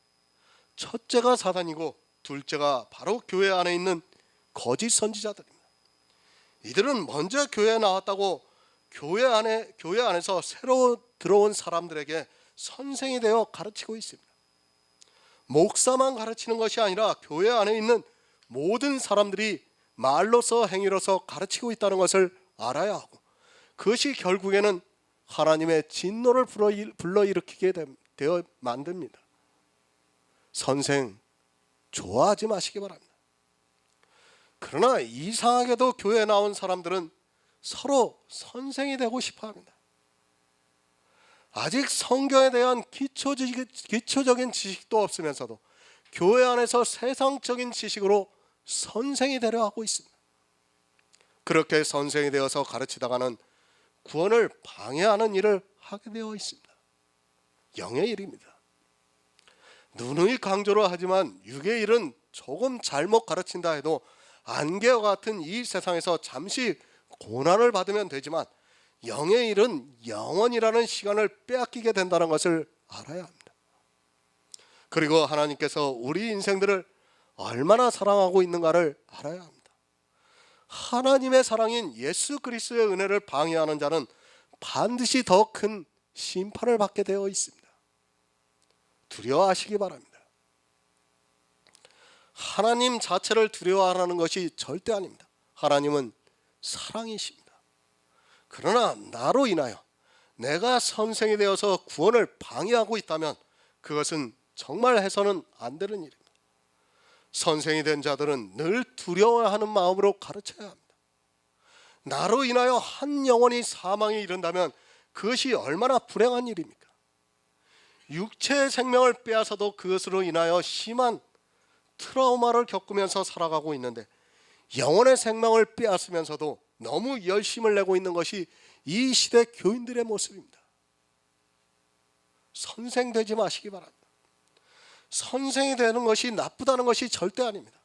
첫째가 사단이고 둘째가 바로 교회 안에 있는 거짓 선지자들입니다. 이들은 먼저 교회에 나왔다고 교회 안에서 새로 들어온 사람들에게 선생이 되어 가르치고 있습니다. 목사만 가르치는 것이 아니라 교회 안에 있는 모든 사람들이 말로서 행위로서 가르치고 있다는 것을 알아야 하고, 그것이 결국에는 하나님의 진노를 불러일으키게 되어 만듭니다. 선생 좋아하지 마시기 바랍니다. 그러나 이상하게도 교회에 나온 사람들은 서로 선생이 되고 싶어 합니다. 아직 성경에 대한 기초적인 지식도 없으면서도 교회 안에서 세상적인 지식으로 선생이 되려 하고 있습니다. 그렇게 선생이 되어서 가르치다가는 구원을 방해하는 일을 하게 되어 있습니다. 영의 일입니다. 누누이 강조를 하지만 육의 일은 조금 잘못 가르친다 해도 안개와 같은 이 세상에서 잠시 고난을 받으면 되지만, 영의 일은 영원이라는 시간을 빼앗기게 된다는 것을 알아야 합니다. 그리고 하나님께서 우리 인생들을 얼마나 사랑하고 있는가를 알아야 합니다. 하나님의 사랑인 예수 그리스도의 은혜를 방해하는 자는 반드시 더 큰 심판을 받게 되어 있습니다. 두려워하시기 바랍니다. 하나님 자체를 두려워하라는 것이 절대 아닙니다. 하나님은 사랑이십니다. 그러나 나로 인하여 내가 선생이 되어서 구원을 방해하고 있다면 그것은 정말 해서는 안 되는 일입니다. 선생이 된 자들은 늘 두려워하는 마음으로 가르쳐야 합니다. 나로 인하여 한 영혼이 사망에 이른다면 그것이 얼마나 불행한 일입니까? 육체의 생명을 빼앗아도 그것으로 인하여 심한 트라우마를 겪으면서 살아가고 있는데, 영혼의 생명을 빼앗으면서도 너무 열심을 내고 있는 것이 이 시대 교인들의 모습입니다. 선생 되지 마시기 바랍니다. 선생이 되는 것이 나쁘다는 것이 절대 아닙니다.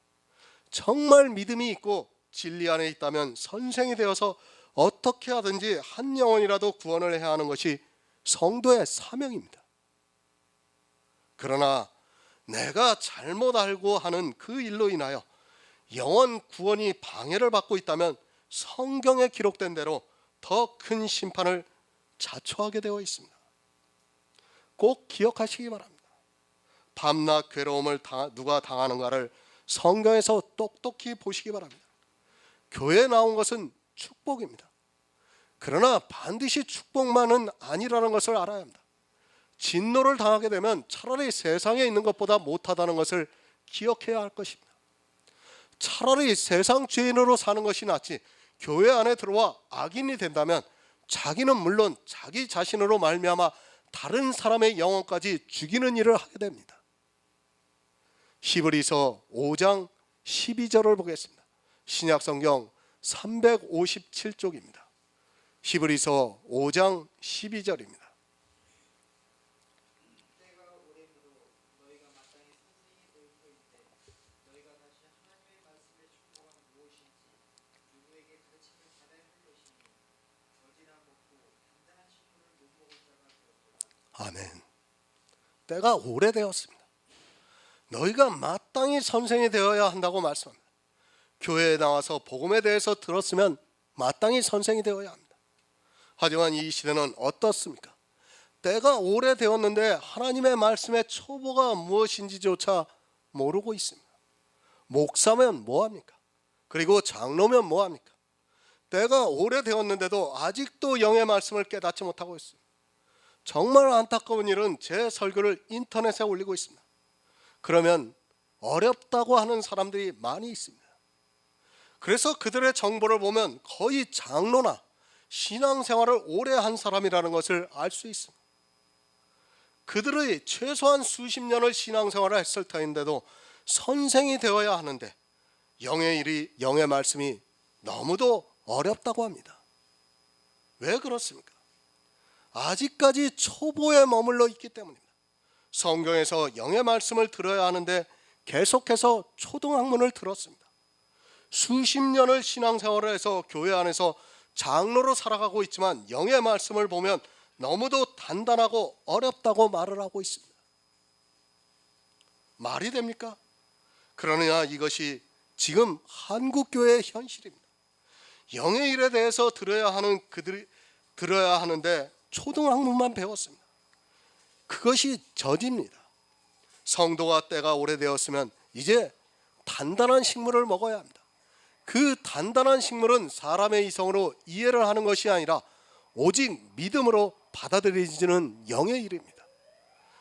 정말 믿음이 있고 진리 안에 있다면 선생이 되어서 어떻게 하든지 한 영혼이라도 구원을 해야 하는 것이 성도의 사명입니다. 그러나 내가 잘못 알고 하는 그 일로 인하여 영혼 구원이 방해를 받고 있다면 성경에 기록된 대로 더 큰 심판을 자초하게 되어 있습니다. 꼭 기억하시기 바랍니다. 밤낮 괴로움을 누가 당하는가를 성경에서 똑똑히 보시기 바랍니다. 교회에 나온 것은 축복입니다. 그러나 반드시 축복만은 아니라는 것을 알아야 합니다. 진노를 당하게 되면 차라리 세상에 있는 것보다 못하다는 것을 기억해야 할 것입니다. 차라리 세상 죄인으로 사는 것이 낫지, 교회 안에 들어와 악인이 된다면 자기는 물론 자기 자신으로 말미암아 다른 사람의 영혼까지 죽이는 일을 하게 됩니다. 히브리서 5장 12절을 보겠습니다. 신약성경 357쪽입니다. 히브리서 5장 12절입니다. 아멘. 때가 오래되었습니다. 너희가 마땅히 선생이 되어야 한다고 말씀합니다. 교회에 나와서 복음에 대해서 들었으면 마땅히 선생이 되어야 합니다. 하지만 이 시대는 어떻습니까? 때가 오래되었는데 하나님의 말씀의 초보가 무엇인지조차 모르고 있습니다. 목사면 뭐합니까? 그리고 장로면 뭐합니까? 때가 오래되었는데도 아직도 영의 말씀을 깨닫지 못하고 있습니다. 정말 안타까운 일은 제 설교를 인터넷에 올리고 있습니다. 그러면 어렵다고 하는 사람들이 많이 있습니다. 그래서 그들의 정보를 보면 거의 장로나 신앙생활을 오래 한 사람이라는 것을 알 수 있습니다. 그들의 최소한 수십 년을 신앙생활을 했을 터인데도 선생이 되어야 하는데 영의 일이, 영의 말씀이 너무도 어렵다고 합니다. 왜 그렇습니까? 아직까지 초보에 머물러 있기 때문입니다. 성경에서 영의 말씀을 들어야 하는데 계속해서 초등학문을 들었습니다. 수십 년을 신앙생활을 해서 교회 안에서 장로로 살아가고 있지만 영의 말씀을 보면 너무도 단단하고 어렵다고 말을 하고 있습니다. 말이 됩니까? 그러나 이것이 지금 한국교회의 현실입니다. 영의 일에 대해서 들어야 하는데 초등학문만 배웠습니다. 그것이 저지입니다. 성도가 때가 오래되었으면 이제 단단한 식물을 먹어야 합니다. 그 단단한 식물은 사람의 이성으로 이해를 하는 것이 아니라 오직 믿음으로 받아들여지는 영의 일입니다.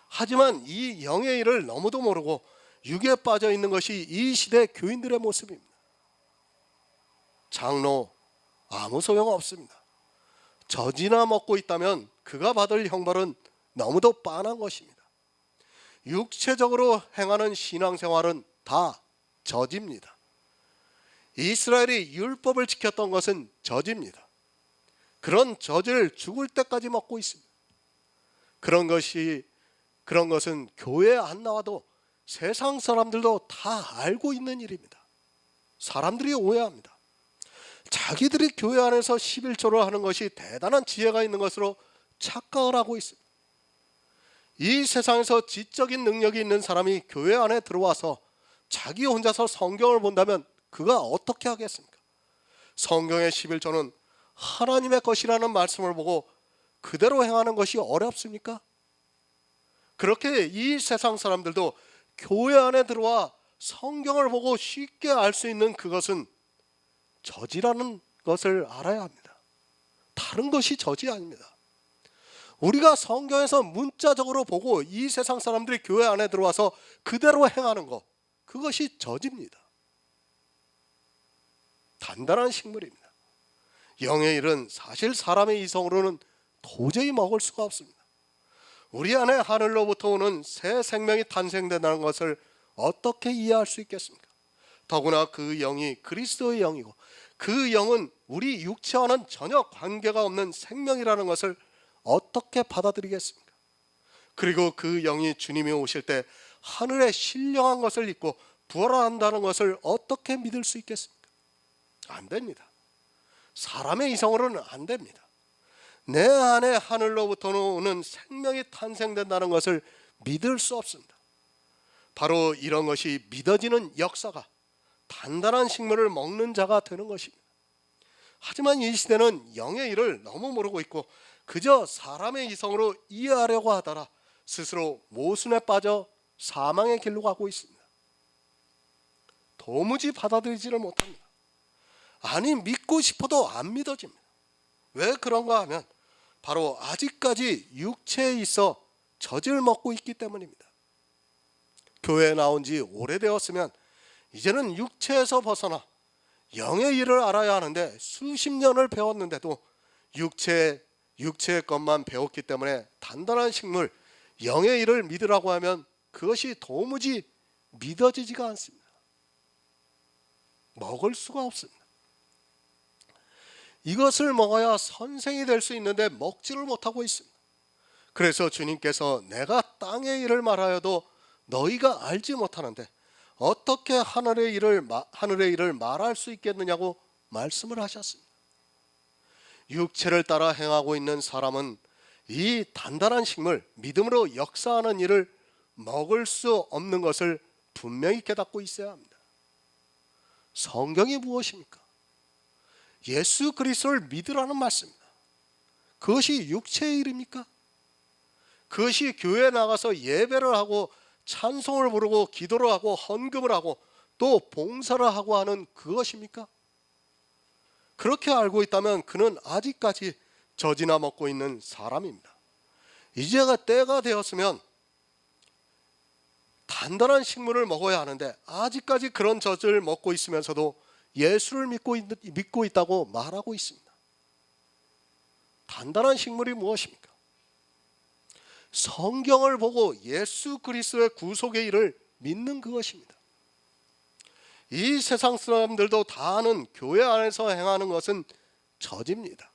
하지만 이 영의 일을 너무도 모르고 육에 빠져 있는 것이 이 시대 교인들의 모습입니다. 장로 아무 소용 없습니다. 젖이나 먹고 있다면 그가 받을 형벌은 너무도 빤한 것입니다. 육체적으로 행하는 신앙생활은 다 젖입니다. 이스라엘이 율법을 지켰던 것은 젖입니다. 그런 젖을 죽을 때까지 먹고 있습니다. 그런 것은 교회에 안 나와도 세상 사람들도 다 알고 있는 일입니다. 사람들이 오해합니다. 자기들이 교회 안에서 11조를 하는 것이 대단한 지혜가 있는 것으로 착각을 하고 있습니다. 이 세상에서 지적인 능력이 있는 사람이 교회 안에 들어와서 자기 혼자서 성경을 본다면 그가 어떻게 하겠습니까? 성경의 11조는 하나님의 것이라는 말씀을 보고 그대로 행하는 것이 어렵습니까? 그렇게 이 세상 사람들도 교회 안에 들어와 성경을 보고 쉽게 알 수 있는 그것은 젖이라는 것을 알아야 합니다. 다른 것이 젖이 아닙니다. 우리가 성경에서 문자적으로 보고 이 세상 사람들이 교회 안에 들어와서 그대로 행하는 것, 그것이 젖입니다. 단단한 식물입니다. 영의 일은 사실 사람의 이성으로는 도저히 먹을 수가 없습니다. 우리 안에 하늘로부터 오는 새 생명이 탄생된다는 것을 어떻게 이해할 수 있겠습니까? 더구나 그 영이 그리스도의 영이고 그 영은 우리 육체와는 전혀 관계가 없는 생명이라는 것을 어떻게 받아들이겠습니까? 그리고 그 영이 주님이 오실 때 하늘에 신령한 것을 입고 부활한다는 것을 어떻게 믿을 수 있겠습니까? 안 됩니다. 사람의 이성으로는 안 됩니다. 내 안에 하늘로부터 오는 생명이 탄생된다는 것을 믿을 수 없습니다. 바로 이런 것이 믿어지는 역사가 단단한 식물을 먹는 자가 되는 것입니다. 하지만 이 시대는 영의 일을 너무 모르고 있고 그저 사람의 이성으로 이해하려고 하다가 스스로 모순에 빠져 사망의 길로 가고 있습니다. 도무지 받아들이지를 못합니다. 아니, 믿고 싶어도 안 믿어집니다. 왜 그런가 하면 바로 아직까지 육체에 있어 젖을 먹고 있기 때문입니다. 교회에 나온 지 오래되었으면 이제는 육체에서 벗어나 영의 일을 알아야 하는데 수십 년을 배웠는데도 육체의 것만 배웠기 때문에 단단한 식물, 영의 일을 믿으라고 하면 그것이 도무지 믿어지지가 않습니다. 먹을 수가 없습니다. 이것을 먹어야 선생이 될 수 있는데 먹지를 못하고 있습니다. 그래서 주님께서 내가 땅의 일을 말하여도 너희가 알지 못하는데 어떻게 하늘의 일을 말할 수 있겠느냐고 말씀을 하셨습니다. 육체를 따라 행하고 있는 사람은 이 단단한 식물, 믿음으로 역사하는 일을 먹을 수 없는 것을 분명히 깨닫고 있어야 합니다. 성경이 무엇입니까? 예수 그리스도를 믿으라는 말씀입니다. 그것이 육체의 일입니까? 그것이 교회에 나가서 예배를 하고 찬송을 부르고 기도를 하고 헌금을 하고 또 봉사를 하고 하는 그것입니까? 그렇게 알고 있다면 그는 아직까지 젖이나 먹고 있는 사람입니다. 이제가 때가 되었으면 단단한 식물을 먹어야 하는데 아직까지 그런 젖을 먹고 있으면서도 예수를 믿고 있다고 말하고 있습니다. 단단한 식물이 무엇입니까? 성경을 보고 예수 그리스도의 구속의 일을 믿는 그것입니다. 이 세상 사람들도 다 아는 교회 안에서 행하는 것은 젖입니다.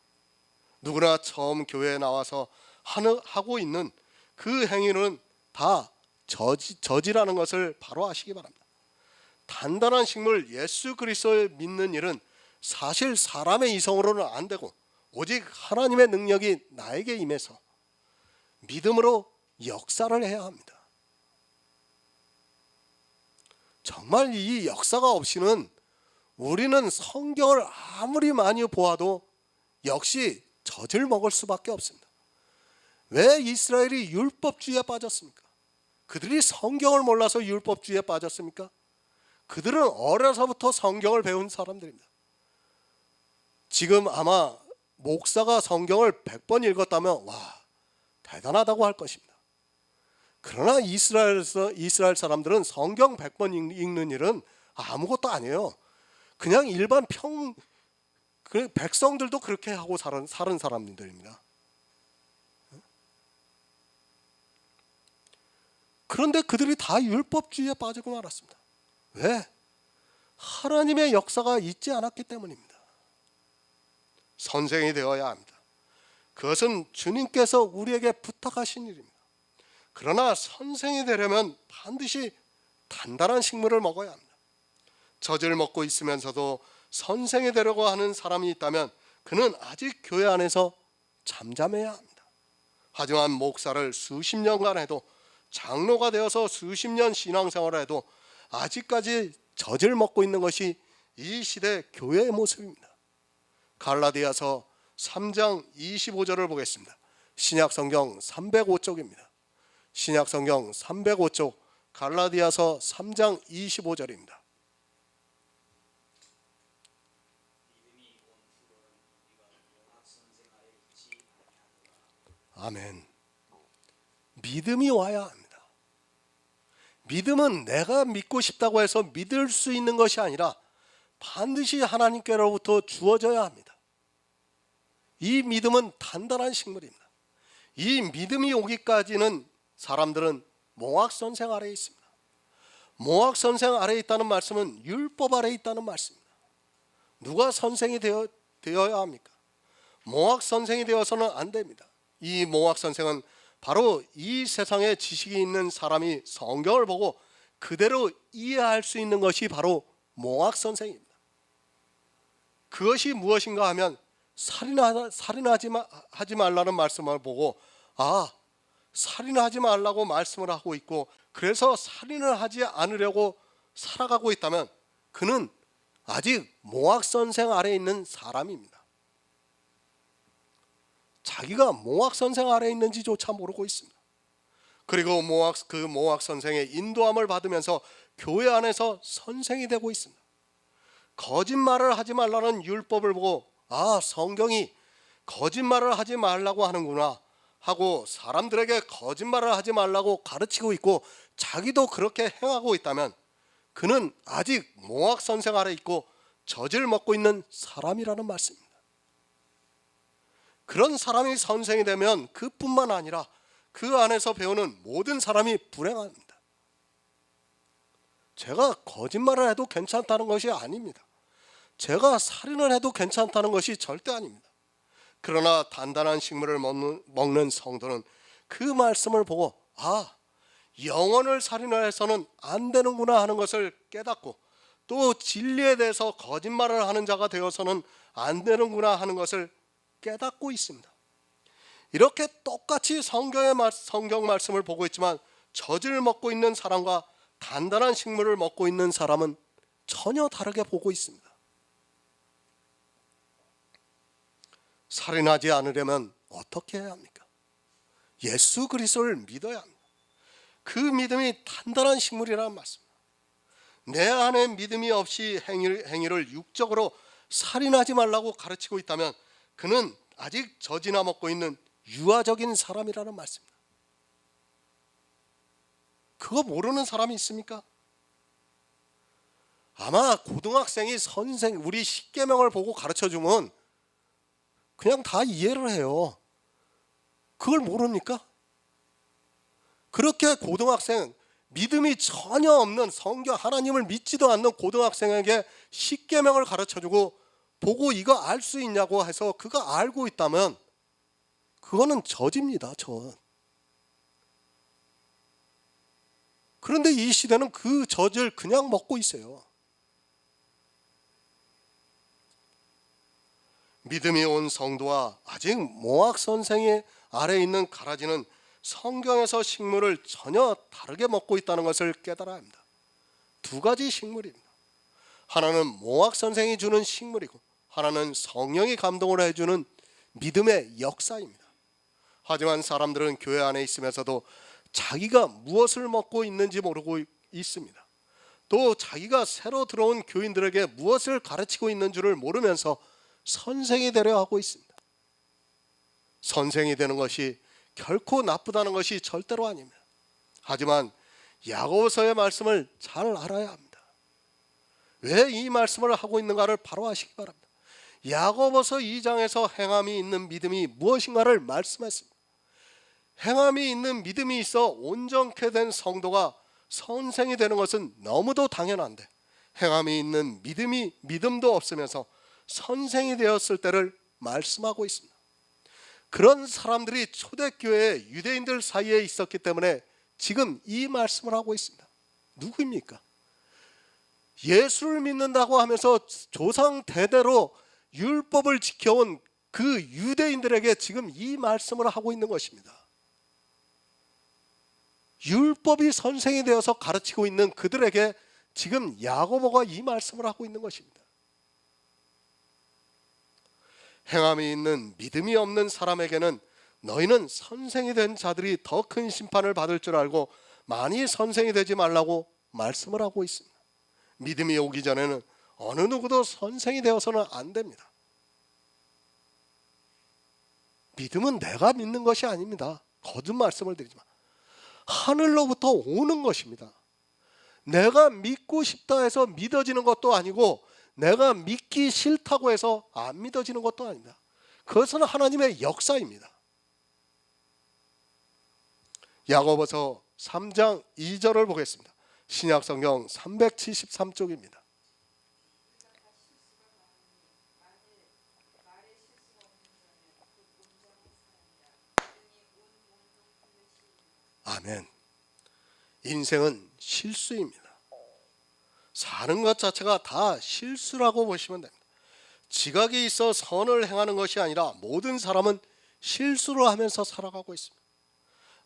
누구나 처음 교회에 나와서 하고 있는 그 행위는 다 젖이라는 것을 바로 아시기 바랍니다. 단단한 식물 예수 그리스도를 믿는 일은 사실 사람의 이성으로는 안 되고 오직 하나님의 능력이 나에게 임해서 믿음으로 역사를 해야 합니다. 정말 이 역사가 없이는 우리는 성경을 아무리 많이 보아도 역시 젖을 먹을 수밖에 없습니다. 왜 이스라엘이 율법주의에 빠졌습니까? 그들이 성경을 몰라서 율법주의에 빠졌습니까? 그들은 어려서부터 성경을 배운 사람들입니다. 지금 아마 목사가 성경을 100번 읽었다면 와, 대단하다고 할 것입니다. 그러나 이스라엘 사람들은 성경 100번 읽는 일은 아무것도 아니에요. 그냥 일반 백성들도 그렇게 하고 사는 사람들입니다. 그런데 그들이 다 율법주의에 빠지고 말았습니다. 왜? 하나님의 역사가 있지 않았기 때문입니다. 선생이 되어야 합니다. 그것은 주님께서 우리에게 부탁하신 일입니다. 그러나 선생이 되려면 반드시 단단한 식물을 먹어야 합니다. 젖을 먹고 있으면서도 선생이 되려고 하는 사람이 있다면 그는 아직 교회 안에서 잠잠해야 합니다. 하지만 목사를 수십 년간 해도, 장로가 되어서 수십 년 신앙생활을 해도 아직까지 젖을 먹고 있는 것이 이 시대 교회의 모습입니다. 갈라디아서 3장 25절을 보겠습니다. 신약성경 305쪽입니다. 신약성경 305쪽 갈라디아서 3장 25절입니다. 아멘. 믿음이 와야 합니다. 믿음은 내가 믿고 싶다고 해서 믿을 수 있는 것이 아니라 반드시 하나님께로부터 주어져야 합니다. 이 믿음은 단단한 식물입니다. 이 믿음이 오기까지는 사람들은 몽학선생 아래에 있습니다. 몽학선생 아래에 있다는 말씀은 율법 아래에 있다는 말씀입니다. 누가 선생이 되어야 합니까? 몽학선생이 되어서는 안 됩니다. 이 몽학선생은 바로 이 세상에 지식이 있는 사람이 성경을 보고 그대로 이해할 수 있는 것이 바로 몽학선생입니다. 그것이 무엇인가 하면 살인하지 말라는 말씀을 보고 살인하지 말라고 말씀을 하고 있고 그래서 살인을 하지 않으려고 살아가고 있다면 그는 아직 몽학선생 아래에 있는 사람입니다. 자기가 몽학선생 아래에 있는지조차 모르고 있습니다. 그리고 그 몽학선생의 인도함을 받으면서 교회 안에서 선생이 되고 있습니다. 거짓말을 하지 말라는 율법을 보고 성경이 거짓말을 하지 말라고 하는구나 하고 사람들에게 거짓말을 하지 말라고 가르치고 있고 자기도 그렇게 행하고 있다면 그는 아직 몽학선생 아래에 있고 젖을 먹고 있는 사람이라는 말씀입니다. 그런 사람이 선생이 되면 그뿐만 아니라 그 안에서 배우는 모든 사람이 불행합니다. 제가 거짓말을 해도 괜찮다는 것이 아닙니다. 제가 살인을 해도 괜찮다는 것이 절대 아닙니다. 그러나 단단한 식물을 먹는 성도는 그 말씀을 보고 영혼을 살인을 해서는 안 되는구나 하는 것을 깨닫고 또 진리에 대해서 거짓말을 하는 자가 되어서는 안 되는구나 하는 것을 깨닫고 있습니다. 이렇게 똑같이 성경 말씀을 보고 있지만 젖을 먹고 있는 사람과 단단한 식물을 먹고 있는 사람은 전혀 다르게 보고 있습니다. 살인하지 않으려면 어떻게 해야 합니까? 예수 그리스도를 믿어야 합니다. 그 믿음이 단단한 식물이라는 말씀입니다. 내 안에 믿음이 없이 행위를 육적으로 살인하지 말라고 가르치고 있다면 그는 아직 젖이나 먹고 있는 유아적인 사람이라는 말씀입니다. 그거 모르는 사람이 있습니까? 아마 고등학생이 우리 십계명을 보고 가르쳐주면 그냥 다 이해를 해요. 그걸 모릅니까? 그렇게 고등학생, 믿음이 전혀 없는 성경 하나님을 믿지도 않는 고등학생에게 십계명을 가르쳐주고 보고 이거 알 수 있냐고 해서 그거 알고 있다면 그거는 젖입니다. 젖. 그런데 이 시대는 그 젖을 그냥 먹고 있어요. 믿음이 온 성도와 아직 몽학 선생의 아래에 있는 가라지는 성경에서 식물을 전혀 다르게 먹고 있다는 것을 깨달아야 합니다. 두 가지 식물입니다. 하나는 몽학 선생이 주는 식물이고 하나는 성령이 감동을 해주는 믿음의 역사입니다. 하지만 사람들은 교회 안에 있으면서도 자기가 무엇을 먹고 있는지 모르고 있습니다. 또 자기가 새로 들어온 교인들에게 무엇을 가르치고 있는 줄을 모르면서 선생이 되려 하고 있습니다. 선생이 되는 것이 결코 나쁘다는 것이 절대로 아닙니다. 하지만 야고보서의 말씀을 잘 알아야 합니다. 왜 이 말씀을 하고 있는가를 바로 아시기 바랍니다. 야고보서 2장에서 행함이 있는 믿음이 무엇인가를 말씀했습니다. 행함이 있는 믿음이 있어 온전케 된 성도가 선생이 되는 것은 너무도 당연한데, 행함이 있는 믿음도 없으면서 선생이 되었을 때를 말씀하고 있습니다. 그런 사람들이 초대교회 유대인들 사이에 있었기 때문에 지금 이 말씀을 하고 있습니다. 누구입니까? 예수를 믿는다고 하면서 조상 대대로 율법을 지켜온 그 유대인들에게 지금 이 말씀을 하고 있는 것입니다. 율법이 선생이 되어서 가르치고 있는 그들에게 지금 야고보가 이 말씀을 하고 있는 것입니다. 행함이 있는 믿음이 없는 사람에게는 너희는 선생이 된 자들이 더 큰 심판을 받을 줄 알고 많이 선생이 되지 말라고 말씀을 하고 있습니다. 믿음이 오기 전에는 어느 누구도 선생이 되어서는 안 됩니다. 믿음은 내가 믿는 것이 아닙니다. 거듭 말씀을 드리지만 하늘로부터 오는 것입니다. 내가 믿고 싶다 해서 믿어지는 것도 아니고 내가 믿기 싫다고 해서 안 믿어지는 것도 아닙니다. 그것은 하나님의 역사입니다. 야고보서 3장 2절을 보겠습니다. 신약성경 373쪽입니다. 아멘. 인생은 실수입니다. 사는 것 자체가 다 실수라고 보시면 됩니다. 지각이 있어 선을 행하는 것이 아니라 모든 사람은 실수를 하면서 살아가고 있습니다.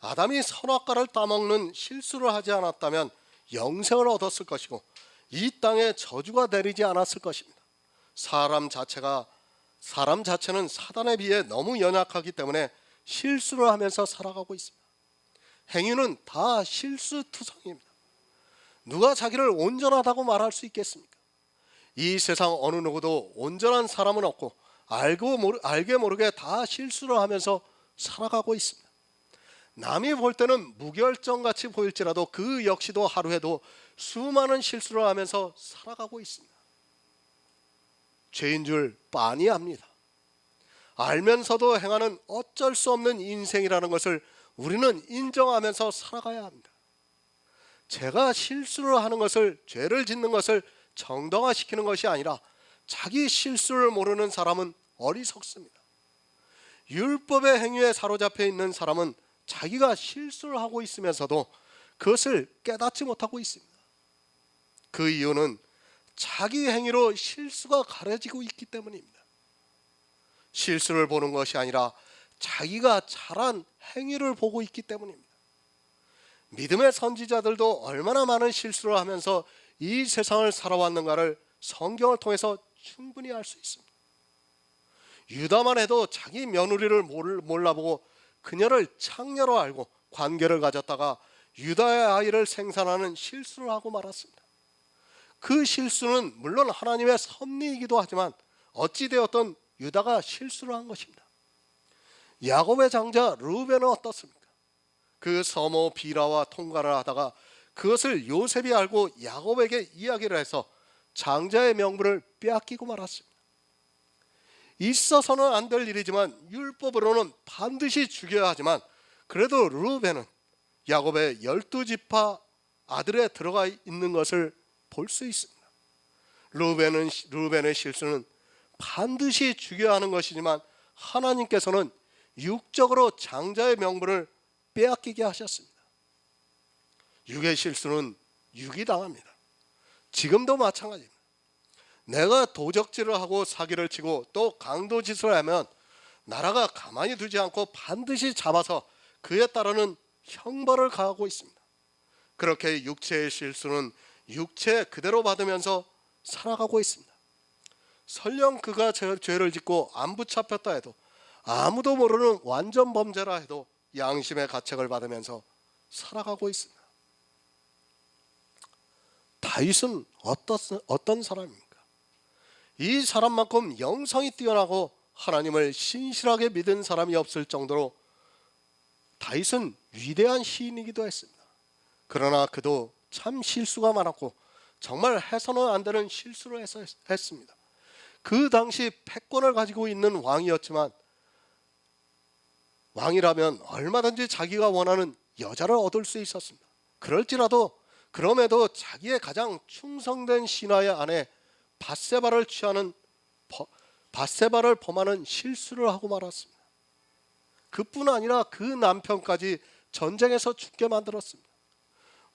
아담이 선악과를 따먹는 실수를 하지 않았다면 영생을 얻었을 것이고 이 땅에 저주가 내리지 않았을 것입니다. 사람 자체는 사단에 비해 너무 연약하기 때문에 실수를 하면서 살아가고 있습니다. 행위는 다 실수투성입니다. 누가 자기를 온전하다고 말할 수 있겠습니까? 이 세상 어느 누구도 온전한 사람은 없고 알게 모르게 다 실수를 하면서 살아가고 있습니다. 남이 볼 때는 무결점같이 보일지라도 그 역시도 하루에도 수많은 실수를 하면서 살아가고 있습니다. 죄인 줄 빤히 압니다. 알면서도 행하는 어쩔 수 없는 인생이라는 것을 우리는 인정하면서 살아가야 합니다. 제가 실수를 하는 것을, 죄를 짓는 것을 정당화시키는 것이 아니라 자기 실수를 모르는 사람은 어리석습니다. 율법의 행위에 사로잡혀 있는 사람은 자기가 실수를 하고 있으면서도 그것을 깨닫지 못하고 있습니다. 그 이유는 자기 행위로 실수가 가려지고 있기 때문입니다. 실수를 보는 것이 아니라 자기가 잘한 행위를 보고 있기 때문입니다. 믿음의 선지자들도 얼마나 많은 실수를 하면서 이 세상을 살아왔는가를 성경을 통해서 충분히 알 수 있습니다. 유다만 해도 자기 며느리를 몰라보고 그녀를 창녀로 알고 관계를 가졌다가 유다의 아이를 생산하는 실수를 하고 말았습니다. 그 실수는 물론 하나님의 섭리이기도 하지만 어찌되었든 유다가 실수를 한 것입니다. 야곱의 장자 르우벤은 어떻습니까? 그 서모 비라와 통과를 하다가 그것을 요셉이 알고 야곱에게 이야기를 해서 장자의 명분을 빼앗기고 말았습니다. 있어서는 안 될 일이지만 율법으로는 반드시 죽여야 하지만 그래도 르우벤은 야곱의 12지파 아들에 들어가 있는 것을 볼 수 있습니다. 르우벤의 실수는 반드시 죽여야 하는 것이지만 하나님께서는 육적으로 장자의 명분을 빼앗기게 하셨습니다. 육의 실수는 육이 당합니다. 지금도 마찬가지입니다. 내가 도적질을 하고 사기를 치고 또 강도짓을 하면 나라가 가만히 두지 않고 반드시 잡아서 그에 따르는 형벌을 가하고 있습니다. 그렇게 육체의 실수는 육체 그대로 받으면서 살아가고 있습니다. 설령 그가 죄를 짓고 안 붙잡혔다 해도 아무도 모르는 완전 범죄라 해도 양심의 가책을 받으면서 살아가고 있습니다. 다윗은 어떤 사람입니까? 이 사람만큼 영성이 뛰어나고 하나님을 신실하게 믿은 사람이 없을 정도로 다윗은 위대한 시인이기도 했습니다. 그러나 그도 참 실수가 많았고 정말 해서는 안 되는 실수를 했습니다. 그 당시 패권을 가지고 있는 왕이었지만 왕이라면 얼마든지 자기가 원하는 여자를 얻을 수 있었습니다. 그럼에도 자기의 가장 충성된 신하의 아내 밧세바를 범하는 실수를 하고 말았습니다. 그뿐 아니라 그 남편까지 전쟁에서 죽게 만들었습니다.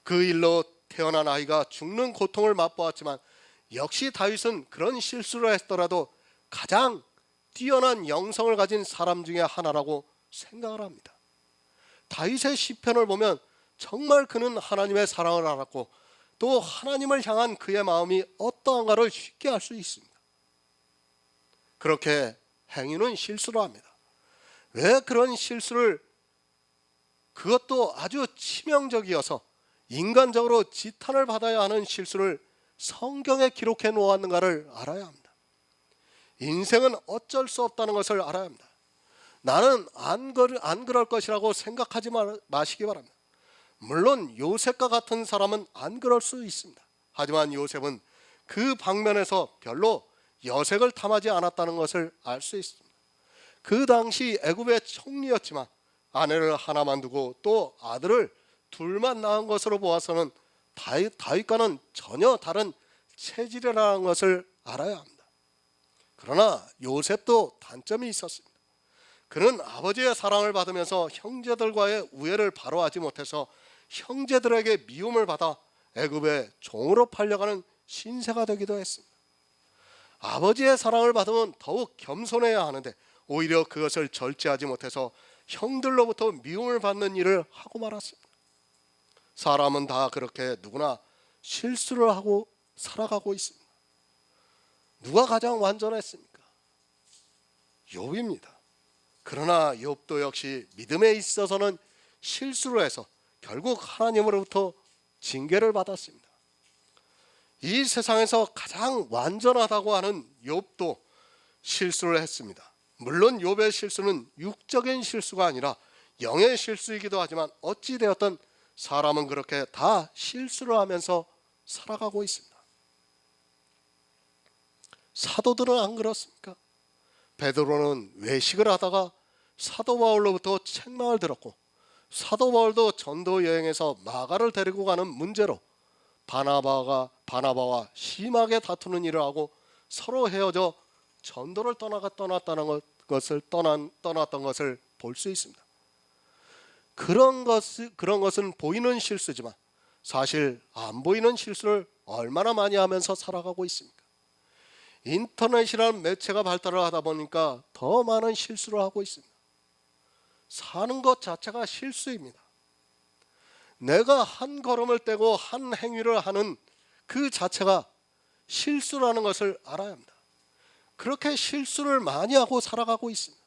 그 일로 태어난 아이가 죽는 고통을 맛보았지만 역시 다윗은 그런 실수를 했더라도 가장 뛰어난 영성을 가진 사람 중에 하나라고 생각을 합니다. 다윗의 시편을 보면 정말 그는 하나님의 사랑을 알았고 또 하나님을 향한 그의 마음이 어떠한가를 쉽게 알 수 있습니다. 그렇게 행위는 실수를 합니다. 왜 그런 실수를, 그것도 아주 치명적이어서 인간적으로 지탄을 받아야 하는 실수를 성경에 기록해 놓았는가를 알아야 합니다. 인생은 어쩔 수 없다는 것을 알아야 합니다. 나는 안 그럴 것이라고 생각하지 마시기 바랍니다. 물론 요셉과 같은 사람은 안 그럴 수 있습니다. 하지만 요셉은 그 방면에서 별로 여색을 탐하지 않았다는 것을 알 수 있습니다. 그 당시 애굽의 총리였지만 아내를 하나만 두고 또 아들을 둘만 낳은 것으로 보아서는 다윗과는 전혀 다른 체질이라는 것을 알아야 합니다. 그러나 요셉도 단점이 있었습니다. 그는 아버지의 사랑을 받으면서 형제들과의 우애를 바로하지 못해서 형제들에게 미움을 받아 애굽의 종으로 팔려가는 신세가 되기도 했습니다. 아버지의 사랑을 받으면 더욱 겸손해야 하는데 오히려 그것을 절제하지 못해서 형들로부터 미움을 받는 일을 하고 말았습니다. 사람은 다 그렇게 누구나 실수를 하고 살아가고 있습니다. 누가 가장 완전했습니까? 욥입니다. 그러나 욥도 역시 믿음에 있어서는 실수를 해서 결국 하나님으로부터 징계를 받았습니다. 이 세상에서 가장 완전하다고 하는 욥도 실수를 했습니다. 물론 욥의 실수는 육적인 실수가 아니라 영의 실수이기도 하지만 어찌 되었든 사람은 그렇게 다 실수를 하면서 살아가고 있습니다. 사도들은 안 그렇습니까? 베드로는 외식을 하다가 사도 바울로부터 책망을 들었고 사도 바울도 전도 여행에서 마가를 데리고 가는 문제로 바나바와 심하게 다투는 일을 하고 서로 헤어져 전도를 떠났던 것을 볼 수 있습니다. 그런 것은 보이는 실수지만 사실 안 보이는 실수를 얼마나 많이 하면서 살아가고 있습니까? 인터넷이라는 매체가 발달을 하다 보니까 더 많은 실수를 하고 있습니다. 사는 것 자체가 실수입니다. 내가 한 걸음을 떼고 한 행위를 하는 그 자체가 실수라는 것을 알아야 합니다. 그렇게 실수를 많이 하고 살아가고 있습니다.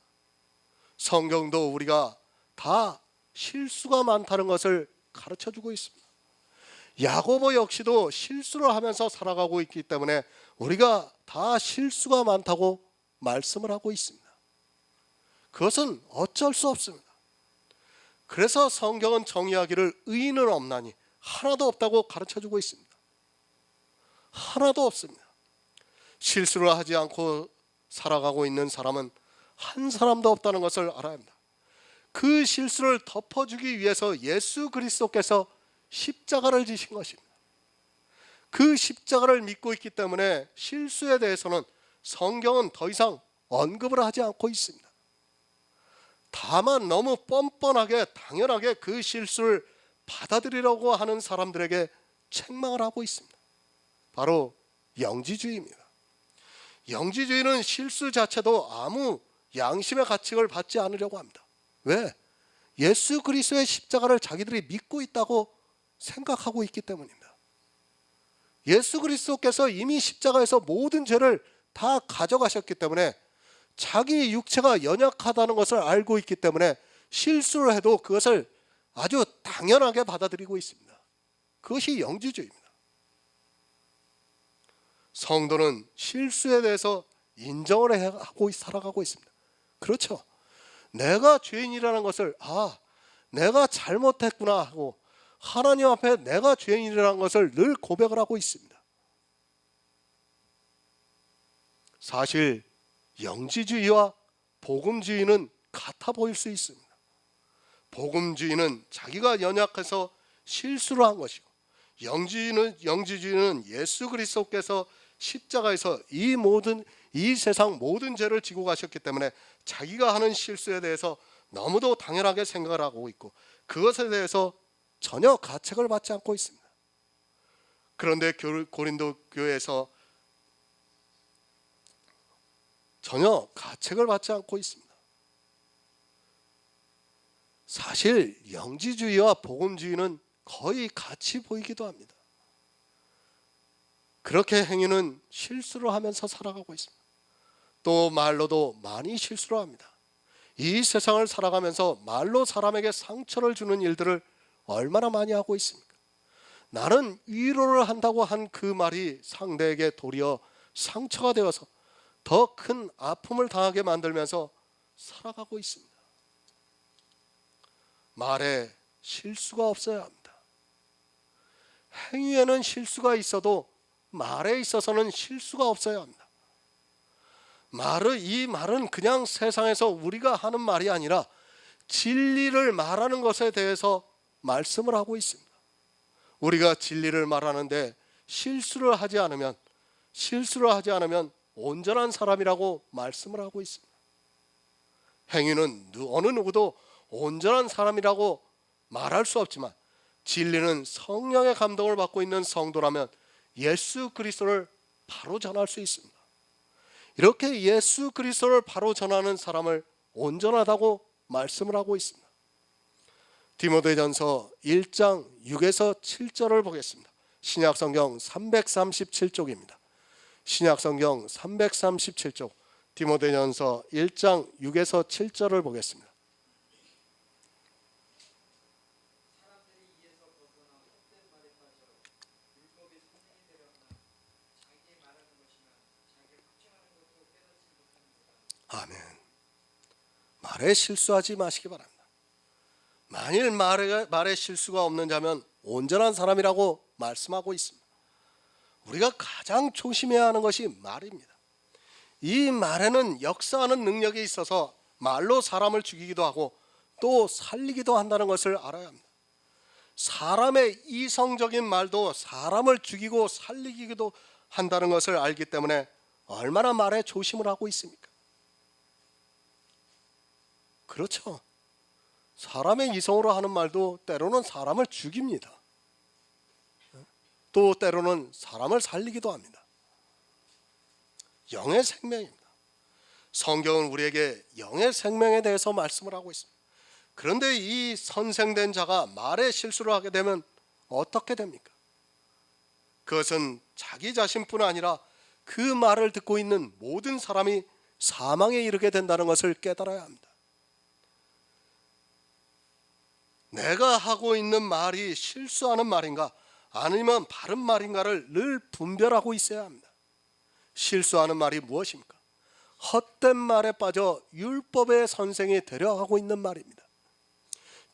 성경도 우리가 다 실수가 많다는 것을 가르쳐주고 있습니다. 야고보 역시도 실수를 하면서 살아가고 있기 때문에 우리가 다 실수가 많다고 말씀을 하고 있습니다. 그것은 어쩔 수 없습니다. 그래서 성경은 정의하기를 의인은 없나니 하나도 없다고 가르쳐주고 있습니다. 하나도 없습니다. 실수를 하지 않고 살아가고 있는 사람은 한 사람도 없다는 것을 알아야 합니다. 그 실수를 덮어주기 위해서 예수 그리스도께서 십자가를 지신 것입니다. 그 십자가를 믿고 있기 때문에 실수에 대해서는 성경은 더 이상 언급을 하지 않고 있습니다. 다만 너무 뻔뻔하게 당연하게 그 실수를 받아들이려고 하는 사람들에게 책망을 하고 있습니다. 바로 영지주의입니다. 영지주의는 실수 자체도 아무 양심의 가책을 받지 않으려고 합니다. 왜? 예수 그리스도의 십자가를 자기들이 믿고 있다고 생각하고 있기 때문입니다. 예수 그리스도께서 이미 십자가에서 모든 죄를 다 가져가셨기 때문에 자기 육체가 연약하다는 것을 알고 있기 때문에 실수를 해도 그것을 아주 당연하게 받아들이고 있습니다. 그것이 영지주의입니다. 성도는 실수에 대해서 인정을 하고 살아가고 있습니다. 그렇죠. 내가 죄인이라는 것을 내가 잘못했구나 하고 하나님 앞에 내가 죄인이라는 것을 늘 고백을 하고 있습니다. 사실 영지주의와 복음주의는 같아 보일 수 있습니다. 복음주의는 자기가 연약해서 실수를 한 것이고, 영지주의는 예수 그리스도께서 십자가에서 이 세상 모든 죄를 지고 가셨기 때문에 자기가 하는 실수에 대해서 너무도 당연하게 생각을 하고 있고, 그것에 대해서 전혀 가책을 받지 않고 있습니다. 그런데 고린도 교회에서 전혀 가책을 받지 않고 있습니다. 사실 영지주의와 복음주의는 거의 같이 보이기도 합니다. 그렇게 행위는 실수를 하면서 살아가고 있습니다. 또 말로도 많이 실수를 합니다. 이 세상을 살아가면서 말로 사람에게 상처를 주는 일들을 얼마나 많이 하고 있습니까? 나는 위로를 한다고 한 그 말이 상대에게 도리어 상처가 되어서 더 큰 아픔을 당하게 만들면서 살아가고 있습니다. 말에 실수가 없어야 합니다. 행위에는 실수가 있어도 말에 있어서는 실수가 없어야 합니다. 이 말은 그냥 세상에서 우리가 하는 말이 아니라 진리를 말하는 것에 대해서 말씀을 하고 있습니다. 우리가 진리를 말하는데 실수를 하지 않으면 온전한 사람이라고 말씀을 하고 있습니다. 행위는 어느 누구도 온전한 사람이라고 말할 수 없지만, 진리는 성령의 감동을 받고 있는 성도라면 예수 그리스도를 바로 전할 수 있습니다. 이렇게 예수 그리스도를 바로 전하는 사람을 온전하다고 말씀을 하고 있습니다. 디모데전서 1장 6에서 7절을 보겠습니다. 신약성경 337쪽입니다. 신약성경 337쪽 디모데전서 1장 6에서 7절을 보겠습니다. 아멘. 말에 실수하지 마시기 바랍니다. 만일 말에 실수가 없는 자면 온전한 사람이라고 말씀하고 있습니다. 우리가 가장 조심해야 하는 것이 말입니다. 이 말에는 역사하는 능력이 있어서 말로 사람을 죽이기도 하고 또 살리기도 한다는 것을 알아야 합니다. 사람의 이성적인 말도 사람을 죽이고 살리기도 한다는 것을 알기 때문에 얼마나 말에 조심을 하고 있습니까? 그렇죠. 사람의 이성으로 하는 말도 때로는 사람을 죽입니다. 또 때로는 사람을 살리기도 합니다. 영의 생명입니다. 성경은 우리에게 영의 생명에 대해서 말씀을 하고 있습니다. 그런데 이 선생된 자가 말에 실수를 하게 되면 어떻게 됩니까? 그것은 자기 자신뿐 아니라 그 말을 듣고 있는 모든 사람이 사망에 이르게 된다는 것을 깨달아야 합니다. 내가 하고 있는 말이 실수하는 말인가 아니면 바른 말인가를 늘 분별하고 있어야 합니다. 실수하는 말이 무엇입니까? 헛된 말에 빠져 율법의 선생이 되려 하고 있는 말입니다.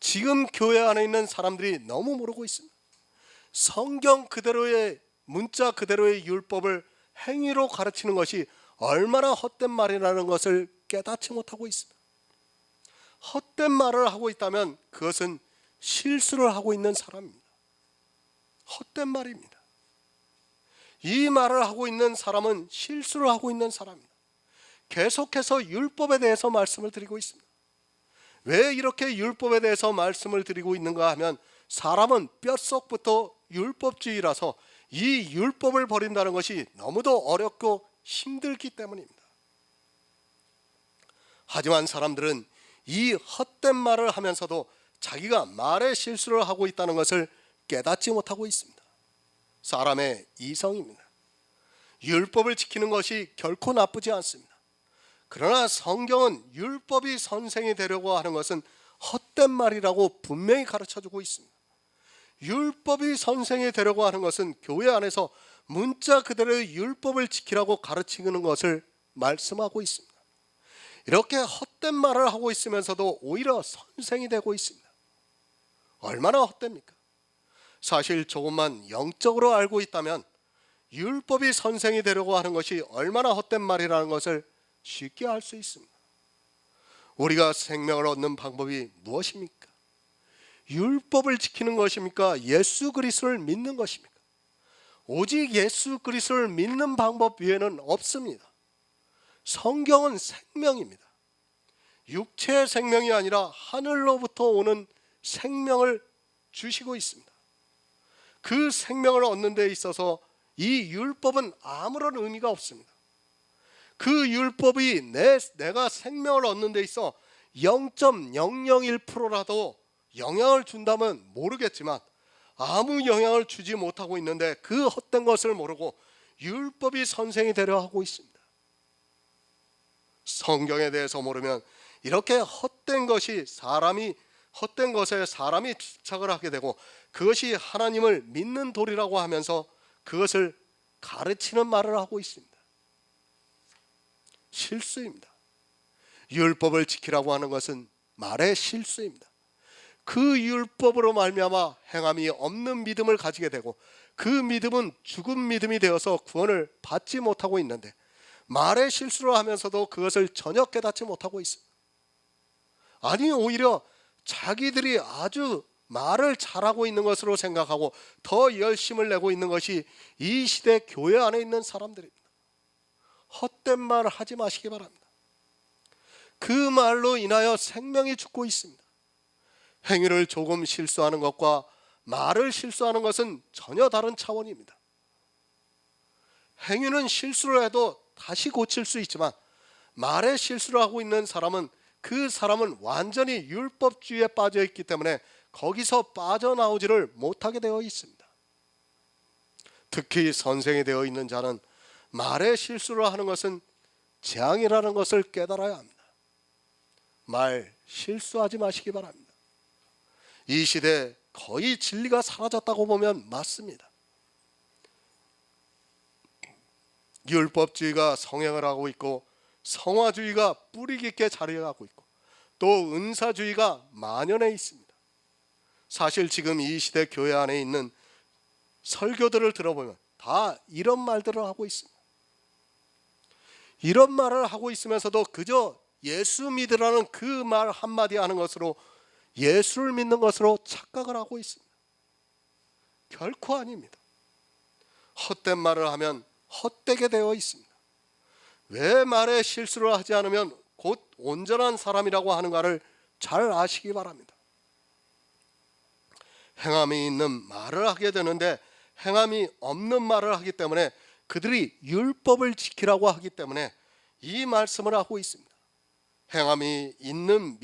지금 교회 안에 있는 사람들이 너무 모르고 있습니다. 성경 그대로의 문자 그대로의 율법을 행위로 가르치는 것이 얼마나 헛된 말이라는 것을 깨닫지 못하고 있습니다. 헛된 말을 하고 있다면 그것은 실수를 하고 있는 사람입니다. 헛된 말입니다. 이 말을 하고 있는 사람은 실수를 하고 있는 사람입니다. 계속해서 율법에 대해서 말씀을 드리고 있습니다. 왜 이렇게 율법에 대해서 말씀을 드리고 있는가 하면 사람은 뼛속부터 율법주의라서 이 율법을 버린다는 것이 너무도 어렵고 힘들기 때문입니다. 하지만 사람들은 이 헛된 말을 하면서도 자기가 말에 실수를 하고 있다는 것을 깨닫지 못하고 있습니다. 사람의 이성입니다. 율법을 지키는 것이 결코 나쁘지 않습니다. 그러나 성경은 율법이 선생이 되려고 하는 것은 헛된 말이라고 분명히 가르쳐주고 있습니다. 율법이 선생이 되려고 하는 것은 교회 안에서 문자 그대로의 율법을 지키라고 가르치는 것을 말씀하고 있습니다. 이렇게 헛된 말을 하고 있으면서도 오히려 선생이 되고 있습니다. 얼마나 헛됩니까? 사실 조금만 영적으로 알고 있다면 율법이 선생이 되려고 하는 것이 얼마나 헛된 말이라는 것을 쉽게 알 수 있습니다. 우리가 생명을 얻는 방법이 무엇입니까? 율법을 지키는 것입니까? 예수 그리스도를 믿는 것입니까? 오직 예수 그리스도를 믿는 방법 외에는 없습니다. 성경은 생명입니다. 육체의 생명이 아니라 하늘로부터 오는 생명을 주시고 있습니다. 그 생명을 얻는 데 있어서 이 율법은 아무런 의미가 없습니다. 그 율법이 내가 생명을 얻는 데 있어 0.001%라도 영향을 준다면 모르겠지만 아무 영향을 주지 못하고 있는데 그 헛된 것을 모르고 율법이 선생이 되려 하고 있습니다. 성경에 대해서 모르면 이렇게 헛된 것에 사람이 집착을 하게 되고 그것이 하나님을 믿는 도리라고 하면서 그것을 가르치는 말을 하고 있습니다. 실수입니다. 율법을 지키라고 하는 것은 말의 실수입니다. 그 율법으로 말미암아 행함이 없는 믿음을 가지게 되고 그 믿음은 죽은 믿음이 되어서 구원을 받지 못하고 있는데 말의 실수를 하면서도 그것을 전혀 깨닫지 못하고 있습니다. 아니 오히려 자기들이 아주 말을 잘하고 있는 것으로 생각하고 더 열심을 내고 있는 것이 이 시대 교회 안에 있는 사람들입니다. 헛된 말을 하지 마시기 바랍니다. 그 말로 인하여 생명이 죽고 있습니다. 행위를 조금 실수하는 것과 말을 실수하는 것은 전혀 다른 차원입니다. 행위는 실수를 해도 다시 고칠 수 있지만 말에 실수를 하고 있는 사람은 그 사람은 완전히 율법주의에 빠져 있기 때문에 거기서 빠져나오지를 못하게 되어 있습니다. 특히 선생이 되어 있는 자는 말에 실수를 하는 것은 재앙이라는 것을 깨달아야 합니다. 말 실수하지 마시기 바랍니다. 이 시대에 거의 진리가 사라졌다고 보면 맞습니다. 율법주의가 성행을 하고 있고 성화주의가 뿌리 깊게 자리하고 있고 또 은사주의가 만연해 있습니다. 사실 지금 이 시대 교회 안에 있는 설교들을 들어보면 다 이런 말들을 하고 있습니다. 이런 말을 하고 있으면서도 그저 예수 믿으라는 그 말 한마디 하는 것으로 예수를 믿는 것으로 착각을 하고 있습니다. 결코 아닙니다. 헛된 말을 하면 헛되게 되어 있습니다. 왜 말에 실수를 하지 않으면 곧 온전한 사람이라고 하는가를 잘 아시기 바랍니다. 행함이 있는 말을 하게 되는데 행함이 없는 말을 하기 때문에 그들이 율법을 지키라고 하기 때문에 이 말씀을 하고 있습니다. 행함이 있는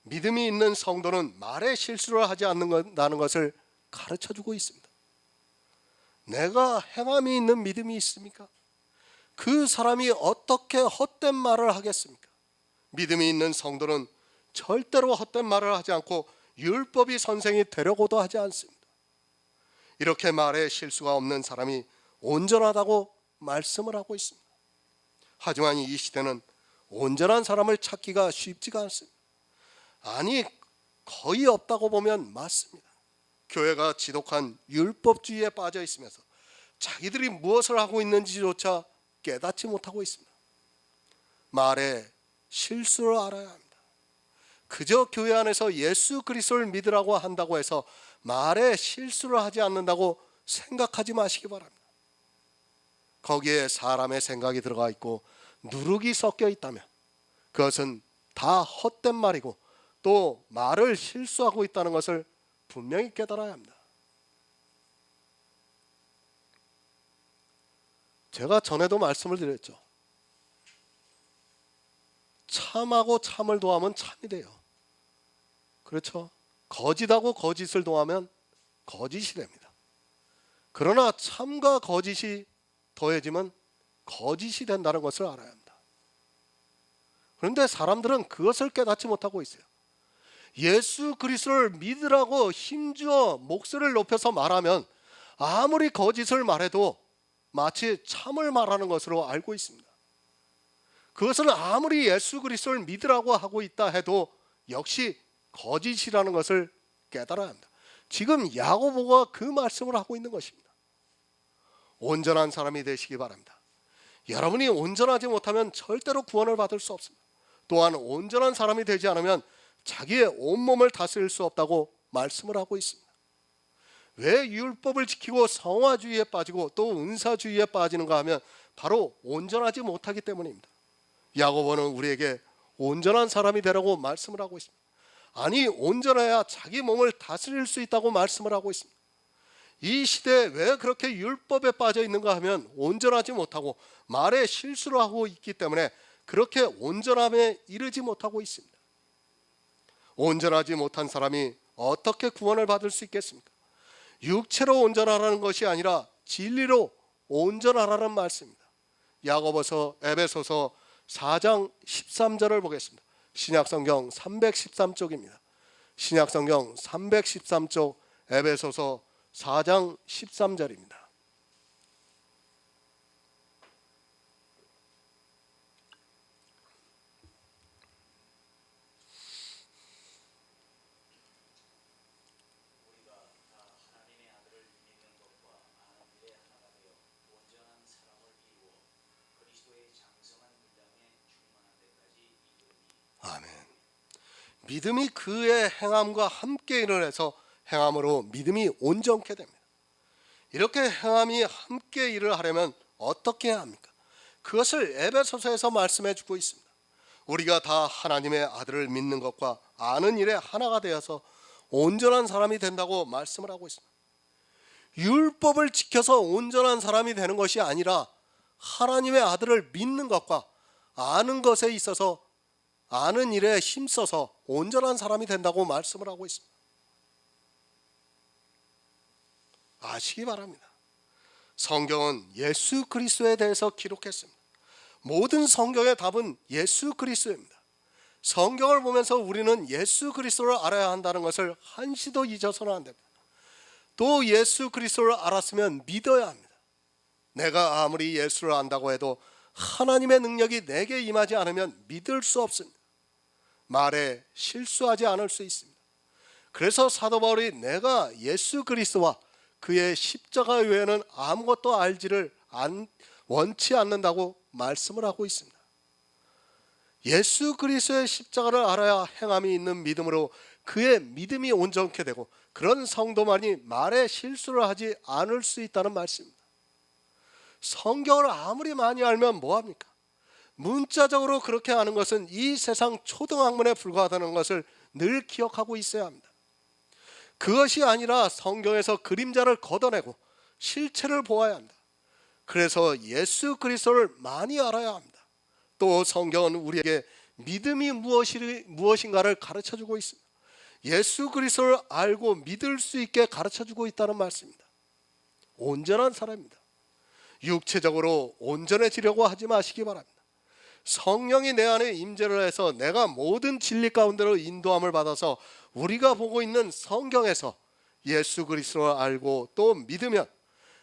믿음이 있는 성도는 말에 실수를 하지 않는다는 것을 가르쳐주고 있습니다. 내가 행함이 있는 믿음이 있습니까? 그 사람이 어떻게 헛된 말을 하겠습니까? 믿음이 있는 성도는 절대로 헛된 말을 하지 않고 율법이 선생이 되려고도 하지 않습니다. 이렇게 말에 실수가 없는 사람이 온전하다고 말씀을 하고 있습니다. 하지만 이 시대는 온전한 사람을 찾기가 쉽지가 않습니다. 아니 거의 없다고 보면 맞습니다. 교회가 지독한 율법주의에 빠져 있으면서 자기들이 무엇을 하고 있는지조차 깨닫지 못하고 있습니다. 말에 실수를 알아야 합니다. 그저 교회 안에서 예수 그리스도를 믿으라고 한다고 해서 말에 실수를 하지 않는다고 생각하지 마시기 바랍니다. 거기에 사람의 생각이 들어가 있고 누룩이 섞여 있다면 그것은 다 헛된 말이고 또 말을 실수하고 있다는 것을 분명히 깨달아야 합니다. 제가 전에도 말씀을 드렸죠. 참하고 참을 도하면 참이 돼요. 그렇죠? 거짓하고 거짓을 도하면 거짓이 됩니다. 그러나 참과 거짓이 더해지면 거짓이 된다는 것을 알아야 합니다. 그런데 사람들은 그것을 깨닫지 못하고 있어요. 예수 그리스도를 믿으라고 힘주어 목소리를 높여서 말하면 아무리 거짓을 말해도 마치 참을 말하는 것으로 알고 있습니다. 그것은 아무리 예수 그리스도를 믿으라고 하고 있다 해도 역시 거짓이라는 것을 깨달아야 합니다. 지금 야고보가 그 말씀을 하고 있는 것입니다. 온전한 사람이 되시기 바랍니다. 여러분이 온전하지 못하면 절대로 구원을 받을 수 없습니다. 또한 온전한 사람이 되지 않으면 자기의 온몸을 다스릴 수 없다고 말씀을 하고 있습니다. 왜 율법을 지키고 성화주의에 빠지고 또 은사주의에 빠지는가 하면 바로 온전하지 못하기 때문입니다. 야고보는 우리에게 온전한 사람이 되라고 말씀을 하고 있습니다. 아니, 온전해야 자기 몸을 다스릴 수 있다고 말씀을 하고 있습니다. 이 시대에 왜 그렇게 율법에 빠져 있는가 하면 온전하지 못하고 말에 실수를 하고 있기 때문에 그렇게 온전함에 이르지 못하고 있습니다. 온전하지 못한 사람이 어떻게 구원을 받을 수 있겠습니까? 육체로 온전하라는 것이 아니라 진리로 온전하라는 말씀입니다. 야고보서 에베소서 4장 13절을 보겠습니다. 신약성경 313쪽입니다. 신약성경 313쪽 에베소서 4장 13절입니다. 우리가 다 하나님의 아들을 믿는 것과 아는 일에 하나가 되어 온전한 사람을 이루어 그리스도의 장성한 분량에 충만한 데까지 이르니. 아멘. 믿음이 그의 행함과 함께 일을 해서 행함으로 믿음이 온전케 됩니다. 이렇게 행함이 함께 일을 하려면 어떻게 해야 합니까? 그것을 에베소서에서 말씀해 주고 있습니다. 우리가 다 하나님의 아들을 믿는 것과 아는 일에 하나가 되어서 온전한 사람이 된다고 말씀을 하고 있습니다. 율법을 지켜서 온전한 사람이 되는 것이 아니라 하나님의 아들을 믿는 것과 아는 것에 있어서 아는 일에 힘써서 온전한 사람이 된다고 말씀을 하고 있습니다. 아시기 바랍니다. 성경은 예수 그리스도에 대해서 기록했습니다. 모든 성경의 답은 예수 그리스도입니다. 성경을 보면서 우리는 예수 그리스도를 알아야 한다는 것을 한시도 잊어서는 안 됩니다. 또 예수 그리스도를 알았으면 믿어야 합니다. 내가 아무리 예수를 안다고 해도 하나님의 능력이 내게 임하지 않으면 믿을 수 없습니다. 말에 실수하지 않을 수 있습니다. 그래서 사도 바울이 내가 예수 그리스도와 그의 십자가 외에는 아무것도 알지를 원치 않는다고 말씀을 하고 있습니다. 예수 그리스도의 십자가를 알아야 행함이 있는 믿음으로 그의 믿음이 온전케 되고 그런 성도만이 말에 실수를 하지 않을 수 있다는 말씀입니다. 성경을 아무리 많이 알면 뭐합니까? 문자적으로 그렇게 아는 것은 이 세상 초등학문에 불과하다는 것을 늘 기억하고 있어야 합니다. 그것이 아니라 성경에서 그림자를 걷어내고 실체를 보아야 합니다. 그래서 예수 그리스도를 많이 알아야 합니다. 또 성경은 우리에게 믿음이 무엇인가를 가르쳐주고 있습니다. 예수 그리스도를 알고 믿을 수 있게 가르쳐주고 있다는 말씀입니다. 온전한 사람입니다. 육체적으로 온전해지려고 하지 마시기 바랍니다. 성령이 내 안에 임재를 해서 내가 모든 진리 가운데로 인도함을 받아서 우리가 보고 있는 성경에서 예수 그리스도를 알고 또 믿으면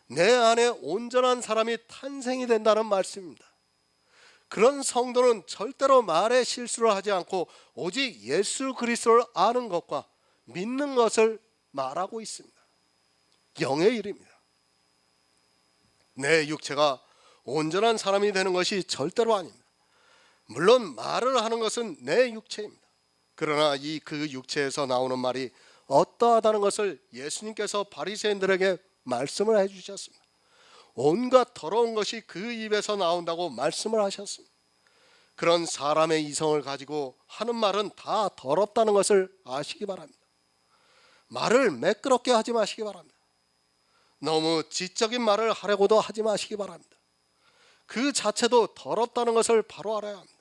내 안에 온전한 사람이 탄생이 된다는 말씀입니다. 그런 성도는 절대로 말에 실수를 하지 않고 오직 예수 그리스도를 아는 것과 믿는 것을 말하고 있습니다. 영의 일입니다. 내 육체가 온전한 사람이 되는 것이 절대로 아닙니다. 물론 말을 하는 것은 내 육체입니다. 그러나 그 육체에서 나오는 말이 어떠하다는 것을 예수님께서 바리새인들에게 말씀을 해주셨습니다. 온갖 더러운 것이 그 입에서 나온다고 말씀을 하셨습니다. 그런 사람의 이성을 가지고 하는 말은 다 더럽다는 것을 아시기 바랍니다. 말을 매끄럽게 하지 마시기 바랍니다. 너무 지적인 말을 하려고도 하지 마시기 바랍니다. 그 자체도 더럽다는 것을 바로 알아야 합니다.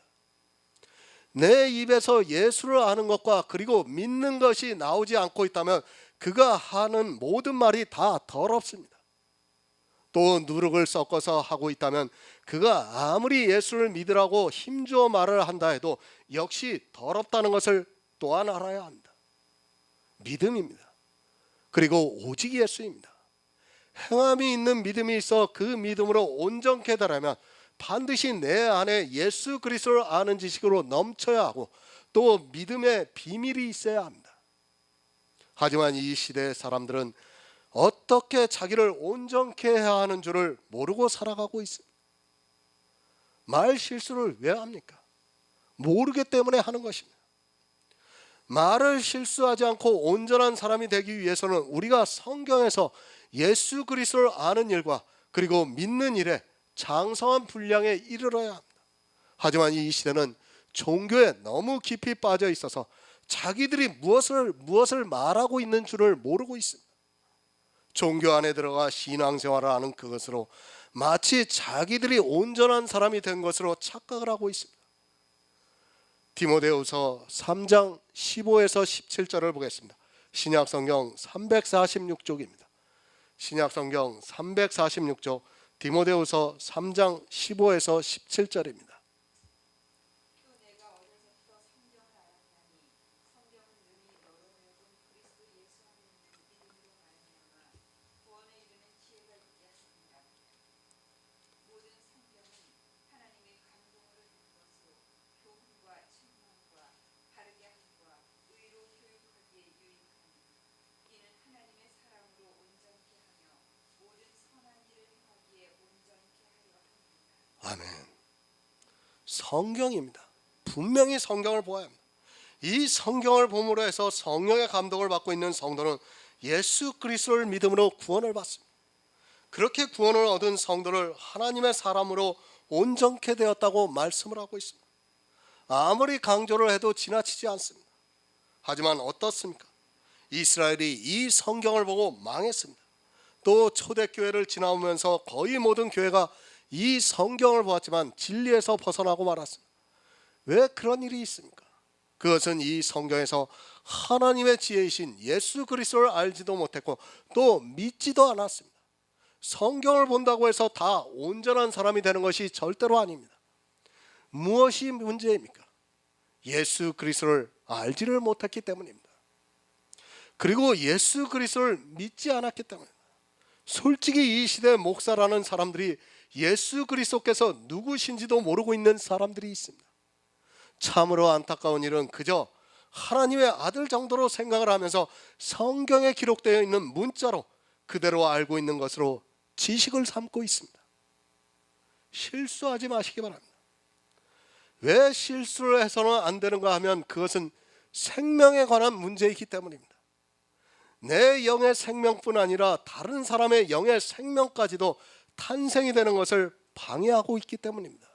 내 입에서 예수를 아는 것과 그리고 믿는 것이 나오지 않고 있다면 그가 하는 모든 말이 다 더럽습니다. 또 누룩을 섞어서 하고 있다면 그가 아무리 예수를 믿으라고 힘주어 말을 한다 해도 역시 더럽다는 것을 또한 알아야 합니다. 믿음입니다. 그리고 오직 예수입니다. 행함이 있는 믿음이 있어 그 믿음으로 온전케 되려면 반드시 내 안에 예수 그리스도를 아는 지식으로 넘쳐야 하고 또 믿음의 비밀이 있어야 합니다. 하지만 이 시대의 사람들은 어떻게 자기를 온전케 해야 하는 줄을 모르고 살아가고 있습니다. 말 실수를 왜 합니까? 모르기 때문에 하는 것입니다. 말을 실수하지 않고 온전한 사람이 되기 위해서는 우리가 성경에서 예수 그리스도를 아는 일과 그리고 믿는 일에 장성한 분량에 이르러야 합니다. 하지만 이 시대는 종교에 너무 깊이 빠져 있어서 자기들이 무엇을 말하고 있는 줄을 모르고 있습니다. 종교 안에 들어가 신앙생활을 하는 그것으로 마치 자기들이 온전한 사람이 된 것으로 착각을 하고 있습니다. 디모데후서 3장 15에서 17절을 보겠습니다. 신약성경 346쪽입니다. 신약성경 346쪽 디모데후서 3장 15에서 17절입니다. 또 내가 어려서부터 성경을 알았나니 성경은 능히 너로 하여금 그리스도 예수 안에 있는 믿음으로 말미암아 구원에 이르는 지혜가 있게 하십니다. 모든 성경은 하나님의 감동으로 된 것으로 교훈과 책망과 바르게 함과 의로 교육하기에 유익하니 이는 하나님의 사랑으로 온전케 하며 모든 선한 일을 행하기에 온전케 하려 함이니라. 아멘. 성경입니다. 분명히 성경을 보아야 합니다. 이 성경을 봄으로 해서 성령의 감동을 받고 있는 성도는 예수 그리스도를 믿음으로 구원을 받습니다. 그렇게 구원을 얻은 성도를 하나님의 사람으로 온전케 되었다고 말씀을 하고 있습니다. 아무리 강조를 해도 지나치지 않습니다. 하지만 어떻습니까? 이스라엘이 이 성경을 보고 망했습니다. 또 초대교회를 지나오면서 거의 모든 교회가 이 성경을 보았지만 진리에서 벗어나고 말았습니다. 왜 그런 일이 있습니까? 그것은 이 성경에서 하나님의 지혜이신 예수 그리스도를 알지도 못했고 또 믿지도 않았습니다. 성경을 본다고 해서 다 온전한 사람이 되는 것이 절대로 아닙니다. 무엇이 문제입니까? 예수 그리스도를 알지를 못했기 때문입니다. 그리고 예수 그리스도를 믿지 않았기 때문입니다. 솔직히 이 시대 목사라는 사람들이 예수 그리스도께서 누구신지도 모르고 있는 사람들이 있습니다. 참으로 안타까운 일은 그저 하나님의 아들 정도로 생각을 하면서 성경에 기록되어 있는 문자로 그대로 알고 있는 것으로 지식을 삼고 있습니다. 실수하지 마시기 바랍니다. 왜 실수를 해서는 안 되는가 하면 그것은 생명에 관한 문제이기 때문입니다. 내 영의 생명뿐 아니라 다른 사람의 영의 생명까지도 탄생이 되는 것을 방해하고 있기 때문입니다.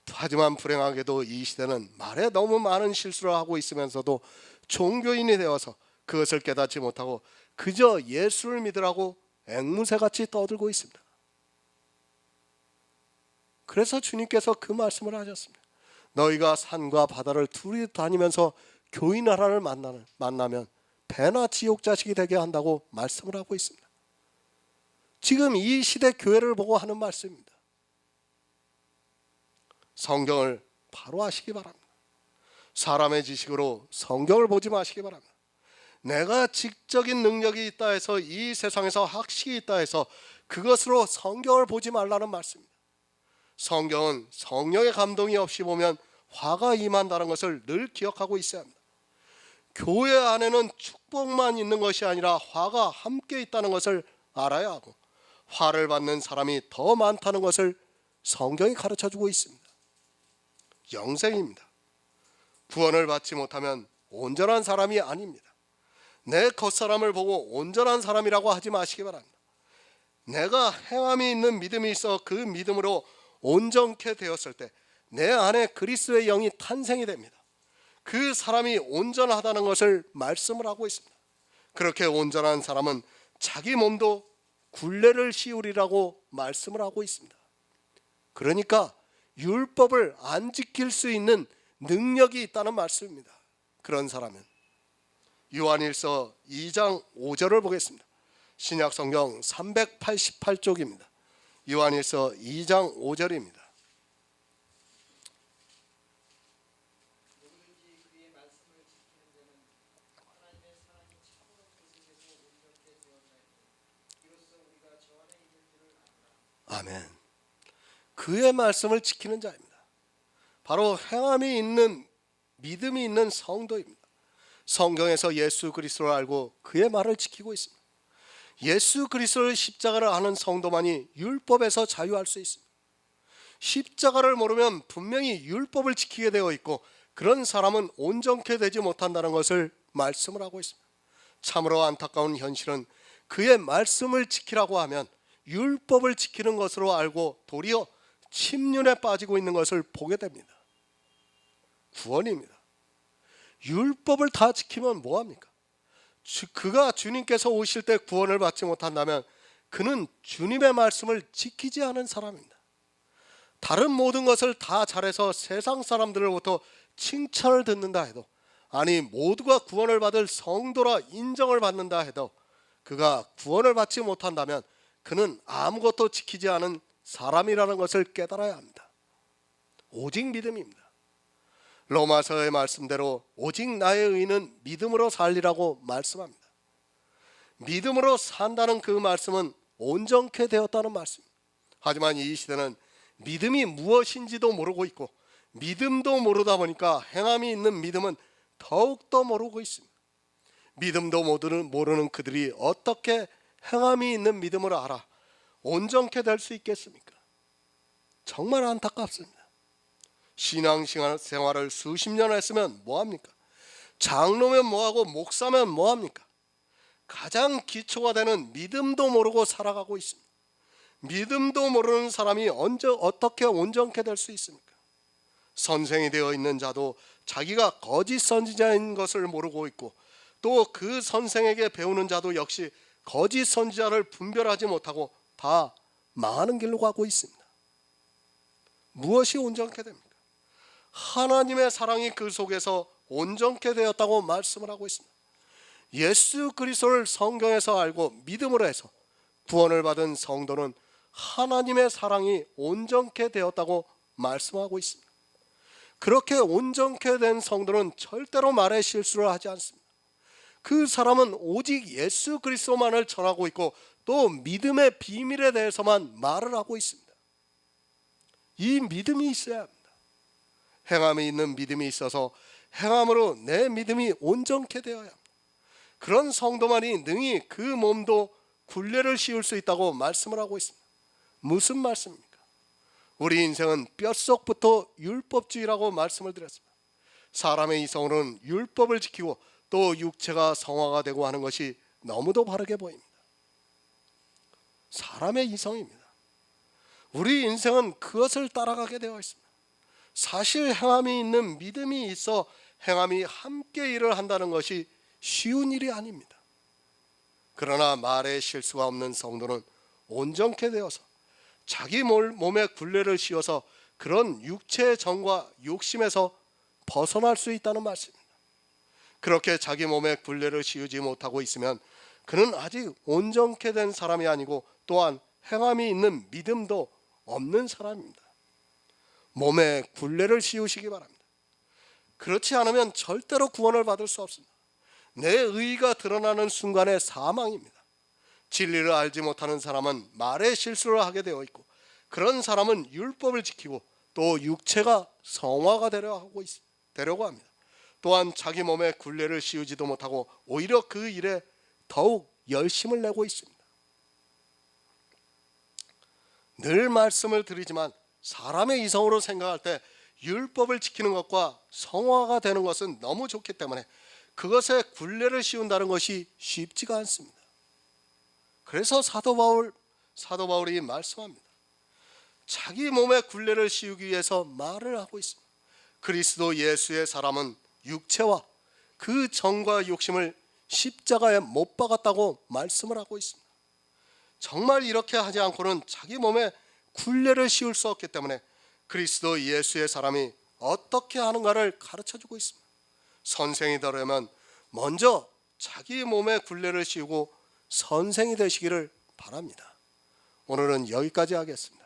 하지만 불행하게도 이 시대는 말에 너무 많은 실수를 하고 있으면서도 종교인이 되어서 그것을 깨닫지 못하고 그저 예수를 믿으라고 앵무새같이 떠들고 있습니다. 그래서 주님께서 그 말씀을 하셨습니다. 너희가 산과 바다를 둘이 다니면서 교인 하나를 만나면 배나 지옥 자식이 되게 한다고 말씀을 하고 있습니다. 지금 이 시대 교회를 보고 하는 말씀입니다. 성경을 바로 하시기 바랍니다. 사람의 지식으로 성경을 보지 마시기 바랍니다. 내가 지적인 능력이 있다 해서 이 세상에서 학식이 있다 해서 그것으로 성경을 보지 말라는 말씀입니다. 성경은 성령의 감동이 없이 보면 화가 임한다는 것을 늘 기억하고 있어야 합니다. 교회 안에는 축복만 있는 것이 아니라 화가 함께 있다는 것을 알아야 하고 화를 받는 사람이 더 많다는 것을 성경이 가르쳐주고 있습니다. 영생입니다. 구원을 받지 못하면 온전한 사람이 아닙니다. 내 겉사람을 보고 온전한 사람이라고 하지 마시기 바랍니다. 내가 행함이 있는 믿음이 있어 그 믿음으로 온전케 되었을 때 내 안에 그리스도의 영이 탄생이 됩니다. 그 사람이 온전하다는 것을 말씀을 하고 있습니다. 그렇게 온전한 사람은 자기 몸도 굴레를 씌우리라고 말씀을 하고 있습니다. 그러니까 율법을 안 지킬 수 있는 능력이 있다는 말씀입니다. 그런 사람은 요한일서 2장 5절을 보겠습니다. 신약성경 388쪽입니다. 요한일서 2장 5절입니다. 누구든지 그의 말씀을 아멘. 그의 말씀을 지키는 자입니다. 바로 행함이 있는 믿음이 있는 성도입니다. 성경에서 예수 그리스도를 알고 그의 말을 지키고 있습니다. 예수 그리스도의 십자가를 아는 성도만이 율법에서 자유할 수 있습니다. 십자가를 모르면 분명히 율법을 지키게 되어 있고 그런 사람은 온전케 되지 못한다는 것을 말씀을 하고 있습니다. 참으로 안타까운 현실은 그의 말씀을 지키라고 하면 율법을 지키는 것으로 알고 도리어 침륜에 빠지고 있는 것을 보게 됩니다. 구원입니다. 율법을 다 지키면 뭐합니까? 그가 주님께서 오실 때 구원을 받지 못한다면 그는 주님의 말씀을 지키지 않은 사람입니다. 다른 모든 것을 다 잘해서 세상 사람들로부터 칭찬을 듣는다 해도, 아니 모두가 구원을 받을 성도라 인정을 받는다 해도 그가 구원을 받지 못한다면 그는 아무것도 지키지 않은 사람이라는 것을 깨달아야 합니다. 오직 믿음입니다. 로마서의 말씀대로 오직 나의 의는 믿음으로 살리라고 말씀합니다. 믿음으로 산다는 그 말씀은 온전케 되었다는 말씀입니다. 하지만 이 시대는 믿음이 무엇인지도 모르고 있고 믿음도 모르다 보니까 행함이 있는 믿음은 더욱더 모르고 있습니다. 믿음도 모르는 그들이 어떻게 행함이 있는 믿음을 알아 온전케 될 수 있겠습니까? 정말 안타깝습니다. 신앙생활을 수십 년 했으면 뭐합니까? 장로면 뭐하고 목사면 뭐합니까? 가장 기초가 되는 믿음도 모르고 살아가고 있습니다. 믿음도 모르는 사람이 언제 어떻게 온전케 될 수 있습니까? 선생이 되어 있는 자도 자기가 거짓 선지자인 것을 모르고 있고 또 그 선생에게 배우는 자도 역시 거짓 선지자를 분별하지 못하고 다 망하는 길로 가고 있습니다. 무엇이 온전케 됩니까? 하나님의 사랑이 그 속에서 온전케 되었다고 말씀을 하고 있습니다. 예수 그리스도를 성경에서 알고 믿음으로 해서 구원을 받은 성도는 하나님의 사랑이 온전케 되었다고 말씀하고 있습니다. 그렇게 온전케 된 성도는 절대로 말에 실수를 하지 않습니다. 그 사람은 오직 예수 그리스도만을 전하고 있고 또 믿음의 비밀에 대해서만 말을 하고 있습니다. 이 믿음이 있어야 합니다. 행함이 있는 믿음이 있어서 행함으로 내 믿음이 온전케 되어야 합니다. 그런 성도만이 능히 그 몸도 굴레를 씌울 수 있다고 말씀을 하고 있습니다. 무슨 말씀입니까? 우리 인생은 뼛속부터 율법주의라고 말씀을 드렸습니다. 사람의 이성으로는 율법을 지키고 또 육체가 성화가 되고 하는 것이 너무도 바르게 보입니다. 사람의 이성입니다. 우리 인생은 그것을 따라가게 되어 있습니다. 사실 행함이 있는 믿음이 있어 행함이 함께 일을 한다는 것이 쉬운 일이 아닙니다. 그러나 말에 실수가 없는 성도는 온전케 되어서 자기 몸에 굴레를 씌워서 그런 육체의 정과 욕심에서 벗어날 수 있다는 말씀입니다. 그렇게 자기 몸에 굴레를 씌우지 못하고 있으면 그는 아직 온전케 된 사람이 아니고 또한 행함이 있는 믿음도 없는 사람입니다. 몸에 굴레를 씌우시기 바랍니다. 그렇지 않으면 절대로 구원을 받을 수 없습니다. 내 의의가 드러나는 순간에 사망입니다. 진리를 알지 못하는 사람은 말에 실수를 하게 되어 있고 그런 사람은 율법을 지키고 또 육체가 성화가 되려고 합니다. 또한 자기 몸에 굴레를 씌우지도 못하고 오히려 그 일에 더욱 열심을 내고 있습니다. 늘 말씀을 드리지만 사람의 이성으로 생각할 때 율법을 지키는 것과 성화가 되는 것은 너무 좋기 때문에 그것에 굴레를 씌운다는 것이 쉽지가 않습니다. 그래서 사도 바울이 말씀합니다. 자기 몸에 굴레를 씌우기 위해서 말을 하고 있습니다. 그리스도 예수의 사람은 육체와 그 정과 욕심을 십자가에 못 박았다고 말씀을 하고 있습니다. 정말 이렇게 하지 않고는 자기 몸에 굴레를 씌울 수 없기 때문에 그리스도 예수의 사람이 어떻게 하는가를 가르쳐주고 있습니다. 선생이 되려면 먼저 자기 몸에 굴레를 씌우고 선생이 되시기를 바랍니다. 오늘은 여기까지 하겠습니다.